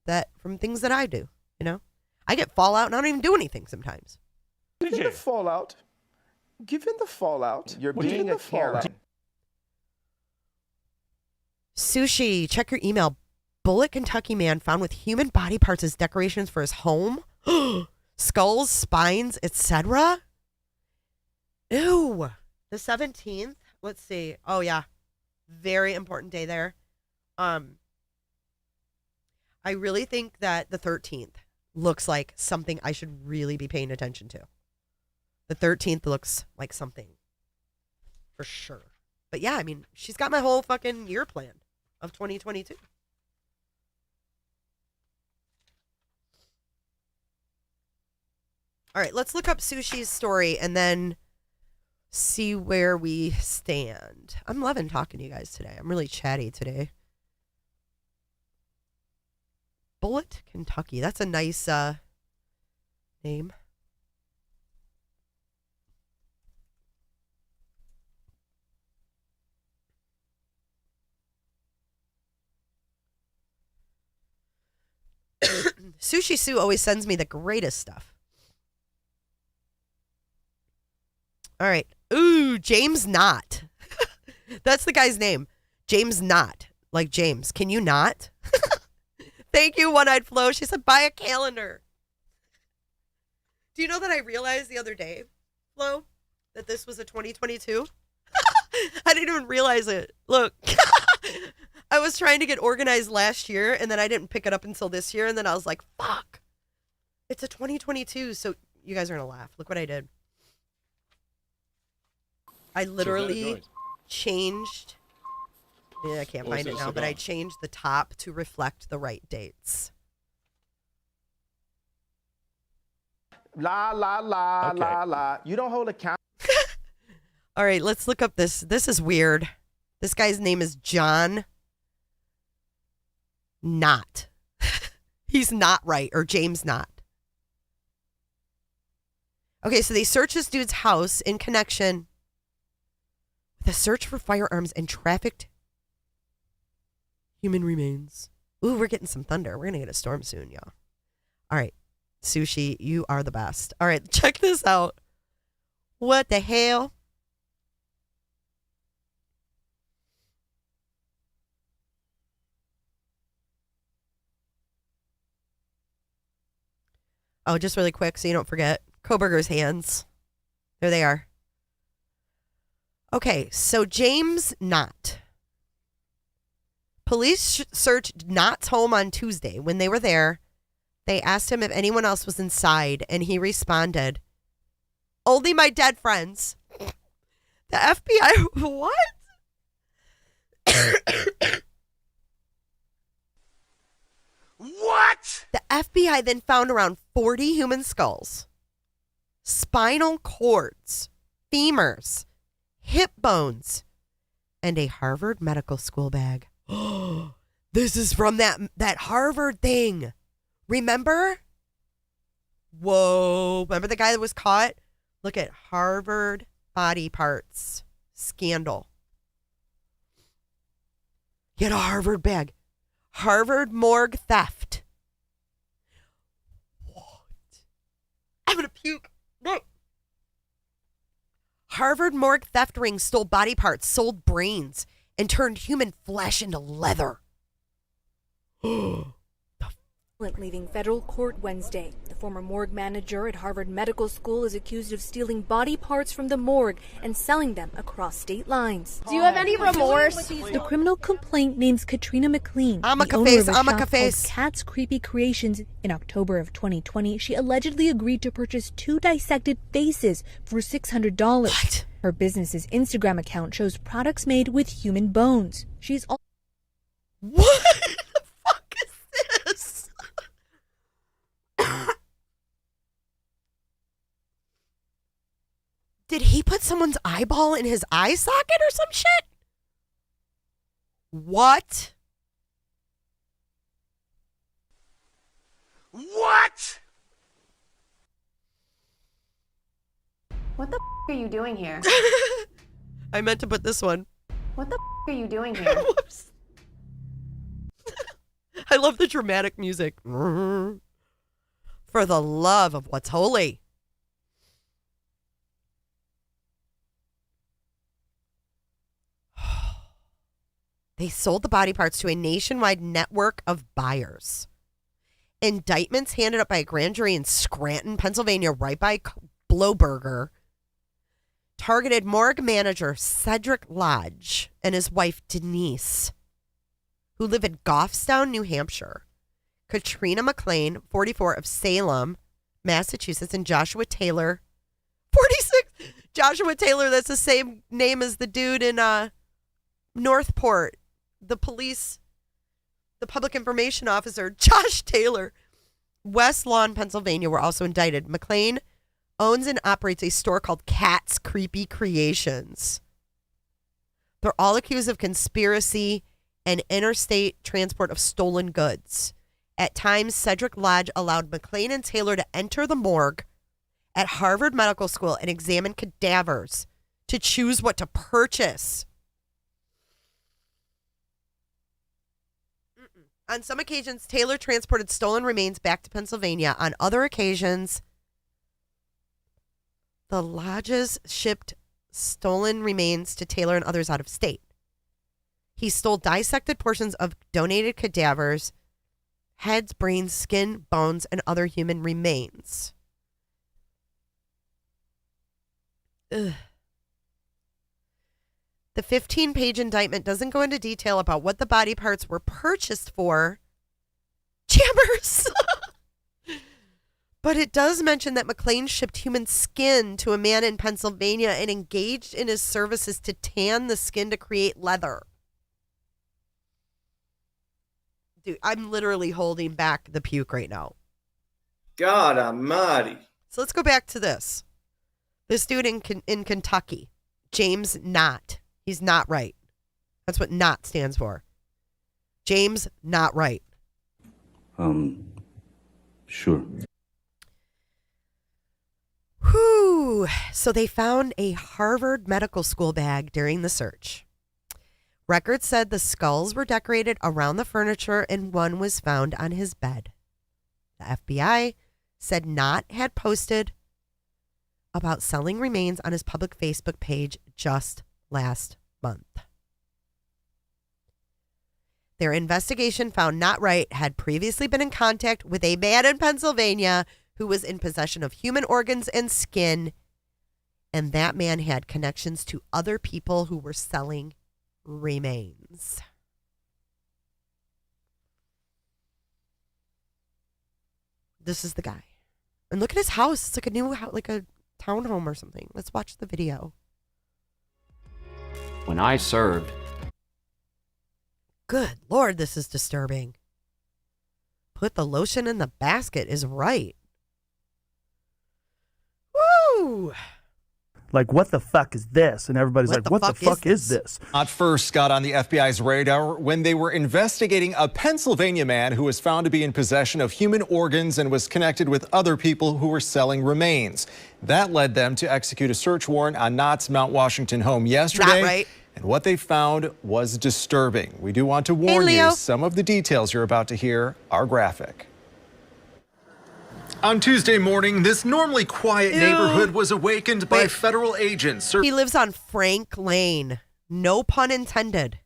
That from things that I do, you know? I get fallout and I don't even do anything sometimes. Given the fallout, you're being a Karen. Sushi, check your email. Bullet Kentucky man found with human body parts as decorations for his home. Skulls, spines, etc. Ew. The 17th. Let's see. Oh yeah. Very important day there. I really think that the 13th looks like something I should really be paying attention to. The 13th looks like something for sure. But yeah, I mean, she's got my whole fucking year plan of 2022. All right, let's look up Sushi's story and then see where we stand. I'm loving talking to you guys today. I'm really chatty today. Bullet, Kentucky. That's a nice name. Sushi Sue always sends me the greatest stuff. All right. Ooh, James Knott. That's the guy's name. James Knott. Like James. Can you not? Thank you, One-Eyed Flo. She said, buy a calendar. Do you know that I realized the other day, Flo, that this was a 2022? I didn't even realize it. Look, I was trying to get organized last year, and then I didn't pick it up until this year, and then I was like, fuck. It's a 2022, so you guys are going to laugh. Look what I did. I literally changed... Yeah, I can't find it now, but I changed the top to reflect the right dates. La, la, la, okay. La, la. You don't hold account. All right, let's look up this. This is weird. This guy's name is John Knott. He's not right, or James Knott. Okay, so they searched this dude's house in connection with a search for firearms and trafficked human remains. Ooh, we're getting some thunder. We're going to get a storm soon, y'all. All right. Sushi, you are the best. All right, check this out. What the hell? Oh, just really quick so you don't forget. Kohberger's hands. There they are. Okay, so James Knott. Police searched Knott's home on Tuesday. When they were there, they asked him if anyone else was inside, and he responded, "Only my dead friends." The FBI, what? What? The FBI then found around 40 human skulls, spinal cords, femurs, hip bones, and a Harvard Medical School bag. This is from that Harvard thing. Remember? Whoa. Remember the guy that was caught? Look at Harvard body parts scandal. He had a Harvard bag. Harvard morgue theft. What? I'm going to puke. No. Harvard morgue theft ring stole body parts, sold brains, and turned human flesh into leather. Leaving federal court Wednesday. The former morgue manager at Harvard Medical School is accused of stealing body parts from the morgue and selling them across state lines. Do you have any remorse? The criminal complaint names Katrina McLean, I'm a the owner of a shop face. called Cat's Creepy Creations. In October of 2020, she allegedly agreed to purchase 2 dissected faces for $600. What? Her business's Instagram account shows products made with human bones. She's also What the fuck is this? Did he put someone's eyeball in his eye socket or some shit? What? What? What the are you doing here? I meant to put this one. What the are you doing here? Whoops. I love the dramatic music. For the love of what's holy. They sold the body parts to a nationwide network of buyers. Indictments handed up by a grand jury in Scranton, Pennsylvania, right by Blowberger, targeted morgue manager Cedric Lodge and his wife Denise, who live in Goffstown, New Hampshire, Katrina McLean, 44, of Salem, Massachusetts, and Joshua Taylor, 46. Joshua Taylor, that's the same name as the dude in Northport. The public information officer, Josh Taylor. West Lawn, Pennsylvania, were also indicted. McLean owns and operates a store called Cat's Creepy Creations. They're all accused of conspiracy and interstate transport of stolen goods. At times, Cedric Lodge allowed McLean and Taylor to enter the morgue at Harvard Medical School and examine cadavers to choose what to purchase. On some occasions, Taylor transported stolen remains back to Pennsylvania. On other occasions, the lodges shipped stolen remains to Taylor and others out of state. He stole dissected portions of donated cadavers, heads, brains, skin, bones, and other human remains. Ugh. The 15-page indictment doesn't go into detail about what the body parts were purchased for. Jammers! But it does mention that McLean shipped human skin to a man in Pennsylvania and engaged in his services to tan the skin to create leather. Dude, I'm literally holding back the puke right now. God almighty. So let's go back to this. This dude in Kentucky, James Knott. He's not right. That's what NOT stands for. James, not right. Sure. Whew. So they found a Harvard Medical School bag during the search. Records said the skulls were decorated around the furniture and one was found on his bed. The FBI said Knott had posted about selling remains on his public Facebook page just last month. Their investigation found Not Right had previously been in contact with a man in Pennsylvania who was in possession of human organs and skin. And that man had connections to other people who were selling remains. This is the guy. And look at his house. It's like a new house, like a townhome or something. Let's watch the video. When I served. Good Lord, this is disturbing. Put the lotion in the basket is right. Woo! Like, what the fuck is this? And everybody's like, what the fuck is this? Not first got on the FBI's radar when they were investigating a Pennsylvania man who was found to be in possession of human organs and was connected with other people who were selling remains. That led them to execute a search warrant on Knott's Mount Washington home yesterday. Not right. And what they found was disturbing. We do want to warn you, some of the details you're about to hear are graphic. On Tuesday morning, this normally quiet neighborhood was awakened by federal agents. He lives on Frank Lane. No pun intended.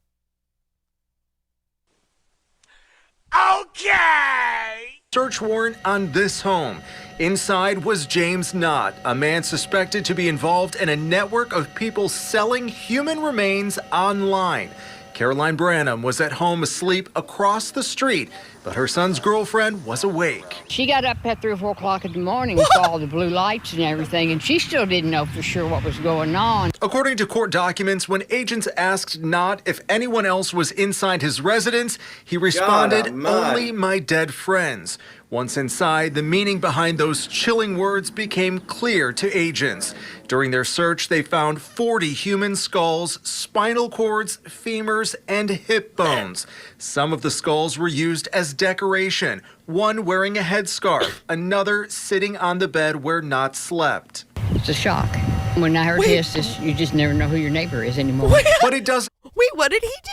Okay! Search warrant on this home. Inside was James Knott, a man suspected to be involved in a network of people selling human remains online. Caroline Branham was at home asleep across the street, but her son's girlfriend was awake. She got up at 3 or 4 o'clock in the morning and saw all the blue lights and everything, and she still didn't know for sure what was going on. According to court documents, when agents asked Knott if anyone else was inside his residence, he responded, "Only my dead friends." Once inside, the meaning behind those chilling words became clear to agents. During their search, they found 40 human skulls, spinal cords, femurs, and hip bones. Some of the skulls were used as decoration, one wearing a headscarf, another sitting on the bed where Knott slept. It's a shock. When I heard this, you just never know who your neighbor is anymore. But it does. Wait, what did he do?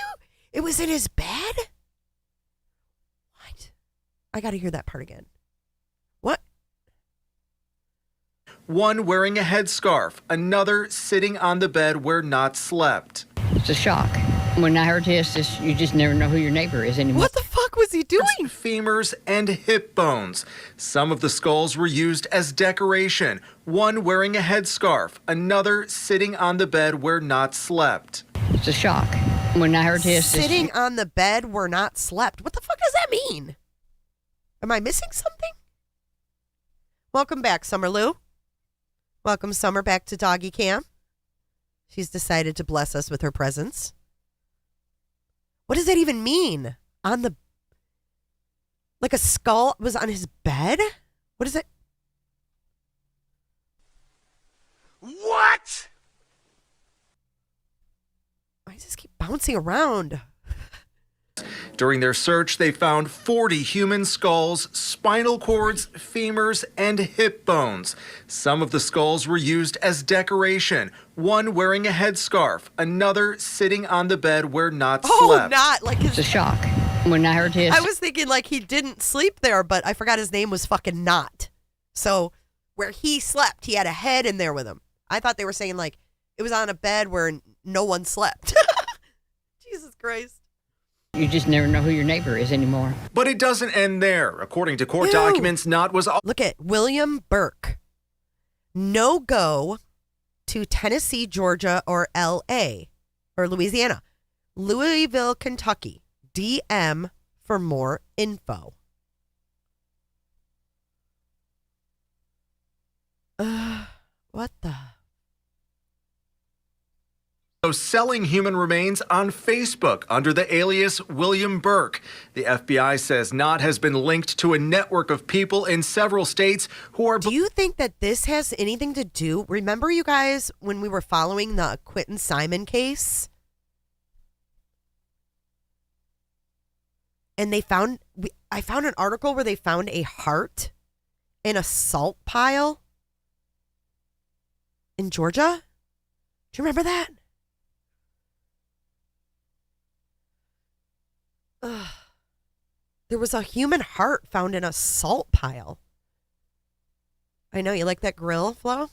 It was in his bed? What? I got to hear that part again. What? One wearing a headscarf, another sitting on the bed where Knott slept. It's a shock. When I heard this, you just never know who your neighbor is anymore. What the fuck was he doing? Femurs and hip bones. Some of the skulls were used as decoration, one wearing a headscarf, another sitting on the bed where Knott slept. It's a shock. When I heard this, sitting on the bed where Knott slept. What the fuck does that mean? Am I missing something? Welcome back, Summer Lou. Welcome, Summer, back to Doggy Cam. She's decided to bless us with her presence. What does that even mean? Like a skull was on his bed? What is it? What? I just keep bouncing around. During their search, they found 40 human skulls, spinal cords, femurs, and hip bones. Some of the skulls were used as decoration, one wearing a headscarf, another sitting on the bed where Knott slept. Not like his... It's a shock. When I heard this... I was thinking like he didn't sleep there, but I forgot his name was fucking Knott. So where he slept, he had a head in there with him. I thought they were saying like it was on a bed where no one slept. Jesus Christ. You just never know who your neighbor is anymore. But it doesn't end there. According to court documents, Knott was... Look at William Burke. No go to Tennessee, Georgia, or L.A. or Louisiana. Louisville, Kentucky. DM for more info. What the... selling human remains on Facebook under the alias William Burke. The FBI says Knott has been linked to a network of people in several states who are... Do you think that this has anything to do? Remember, you guys, when we were following the Quentin Simon case? And they found... I found an article where they found a heart in a salt pile in Georgia. Do you remember that? Ugh. There was a human heart found in a salt pile. I know, you like that grill, Flo?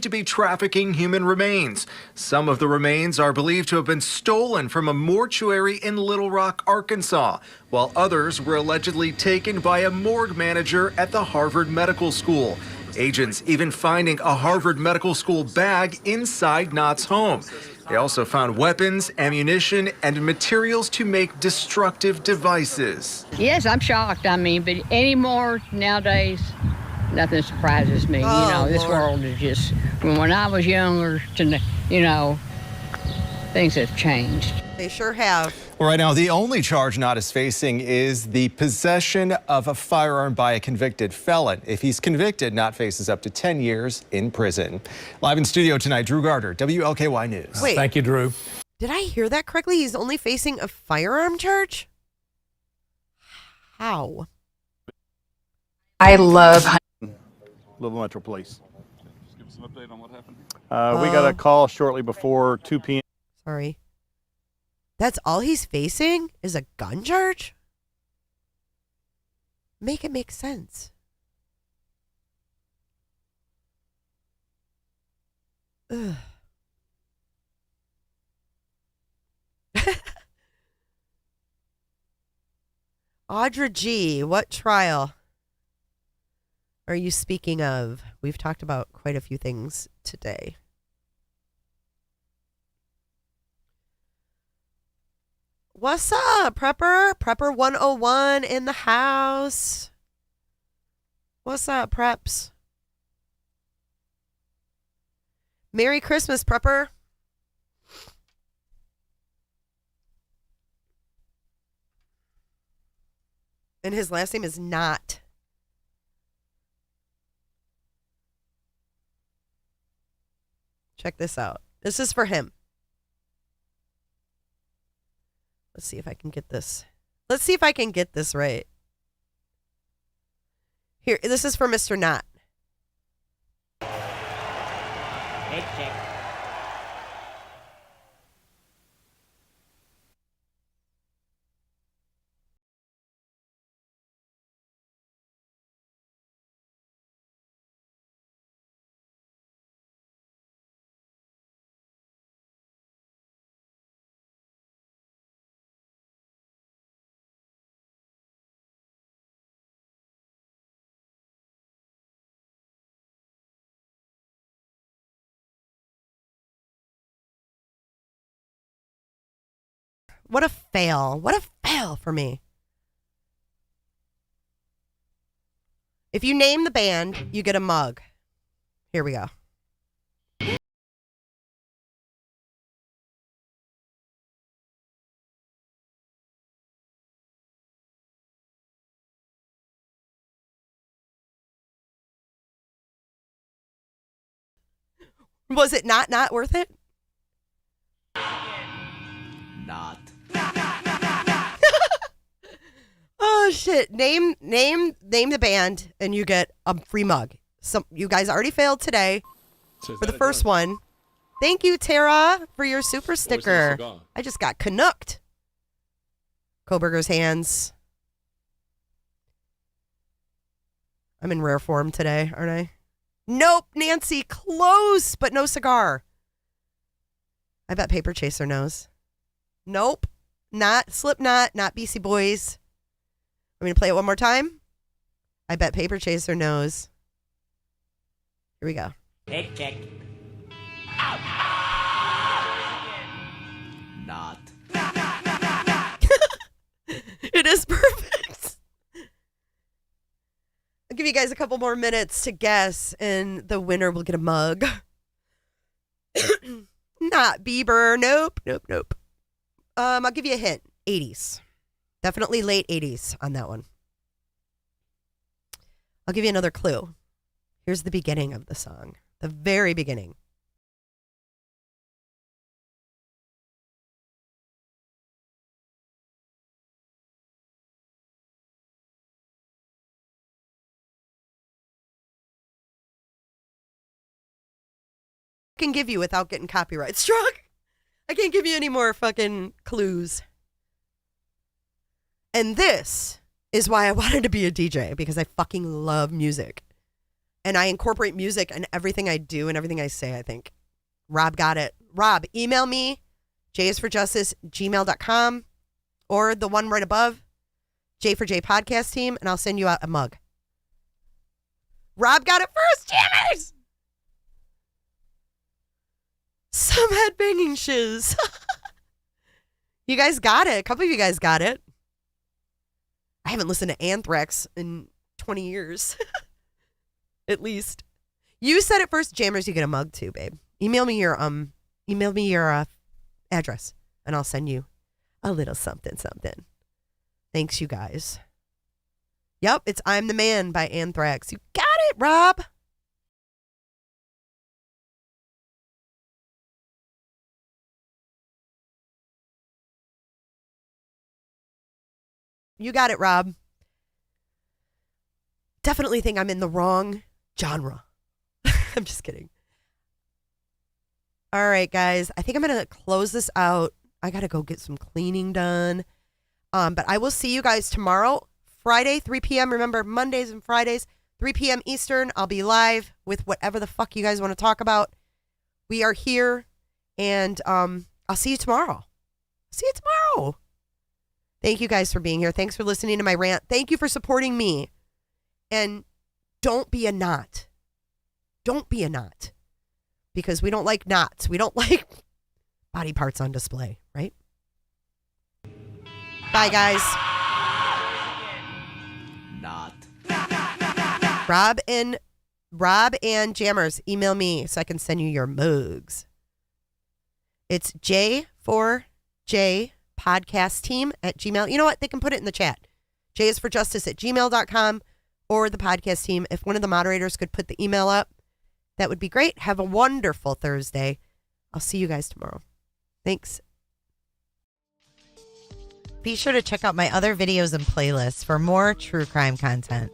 to be trafficking human remains. Some of the remains are believed to have been stolen from a mortuary in Little Rock, Arkansas, while others were allegedly taken by a morgue manager at the Harvard Medical School. Agents even finding a Harvard Medical School bag inside Knott's home. They also found weapons, ammunition, and materials to make destructive devices. Yes, I'm shocked. I mean, but anymore nowadays, nothing surprises me. This world is just, from when I was younger to, things have changed. They sure have. Well, right now, the only charge Knott is facing is the possession of a firearm by a convicted felon. If he's convicted, Knott faces up to 10 years in prison. Live in studio tonight, Drew Gardner, WLKY News. Wait. Thank you, Drew. Did I hear that correctly? He's only facing a firearm charge? How? I love Little Metro Police. Just give us an update on what happened. We got a call shortly before 2 p.m. Sorry. That's all he's facing is a gun charge? Make it make sense. Ugh. Audra G., what trial are you speaking of? We've talked about quite a few things today. What's up, Prepper? Prepper 101 in the house. What's up, Preps? Merry Christmas, Prepper. And his last name is not. Check this out. This is for him. Let's see if I can get this. Let's see if I can get this right. Here, this is for Mr. Knott. Check. What a fail. What a fail for me. If you name the band, you get a mug. Here we go. Was it not worth it? Not. Oh shit. Name the band and you get a free mug. You guys already failed today for the first one. Thank you, Tara, for your super sticker. I just got canucked. Kohberger's hands. I'm in rare form today, aren't I? Nope, Nancy, close, but no cigar. I bet Paper Chaser knows. Nope, not Slipknot, not BC Boys. I'm going to play it one more time. I bet Paper Chaser knows. Here we go. Check. Not. It is perfect. I'll give you guys a couple more minutes to guess, and the winner will get a mug. Not Bieber. Nope. I'll give you a hint. 80s. Definitely late 80s on that one. I'll give you another clue. Here's the beginning of the song. The very beginning. I can give you without getting copyright struck. I can't give you any more fucking clues. And this is why I wanted to be a DJ, because I fucking love music. And I incorporate music in everything I do and everything I say, I think. Rob got it. Rob, email me, jsforjustice@gmail.com, or the one right above, J4J Podcast Team, and I'll send you out a mug. Rob got it first, jammers! Some headbanging shiz. You guys got it. A couple of you guys got it. I haven't listened to Anthrax in 20 years. At least. You said it first, jammers. You get a mug too, babe. Email me your address, and I'll send you a little something. Thanks, you guys. Yep, it's "I'm the Man" by Anthrax. You got it, Rob. You got it, Rob. Definitely think I'm in the wrong genre. I'm just kidding. All right, guys. I think I'm going to close this out. I got to go get some cleaning done. But I will see you guys tomorrow, Friday, 3 p.m. Remember, Mondays and Fridays, 3 p.m. Eastern. I'll be live with whatever the fuck you guys want to talk about. We are here, and I'll see you tomorrow. See you tomorrow. Thank you guys for being here. Thanks for listening to my rant. Thank you for supporting me. And don't be a knot. Don't be a knot. Because we don't like knots. We don't like body parts on display, right? Bye, guys. Not. Rob and Jammers, email me so I can send you your mugs. It's J4J Podcast Team at Gmail. You know what? They can put it in the chat. jsforjustice@gmail.com or the podcast team. If one of the moderators could put the email up, that would be great. Have a wonderful Thursday. I'll see you guys tomorrow. Thanks. Be sure to check out my other videos and playlists for more true crime content.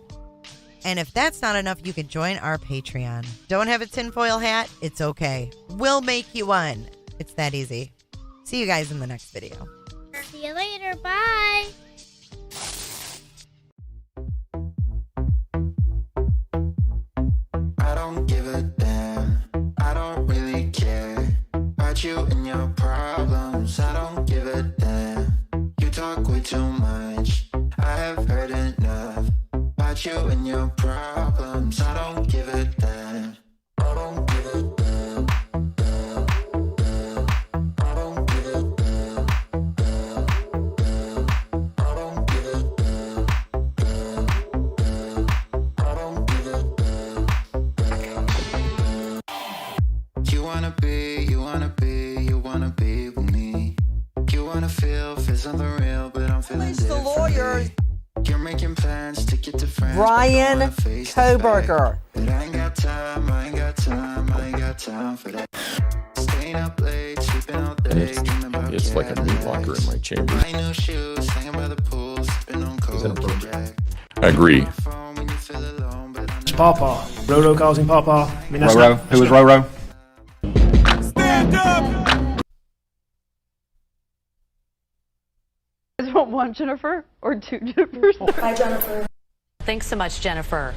And if that's not enough, you can join our Patreon. Don't have a tinfoil hat? It's okay. We'll make you one. It's that easy. See you guys in the next video. See you later. Bye. I don't give a damn. I don't really care about you and your problems. I don't give a damn. You talk way too much. I have heard enough about you and your problems. I don't give a damn. I don't give a damn. I don't give a damn. I don't give a damn. I don't give a damn. You wanna be with me. You wanna feel something real, but I'm feeling different. The lawyers. You're making plans to get to France. Bryan Kohberger. But I ain't got time for that. Staying up late, sleeping all day. It's like a meat locker in my chamber. My new shoes, hanging by the pool, sipping on coke. I agree. Pawpaw. Roro calls him Pawpaw. I mean, that's Roro? not- Who is Roro? Stand up! You guys want one Jennifer or two Jennifers? Hi, Jennifer. Thanks so much, Jennifer.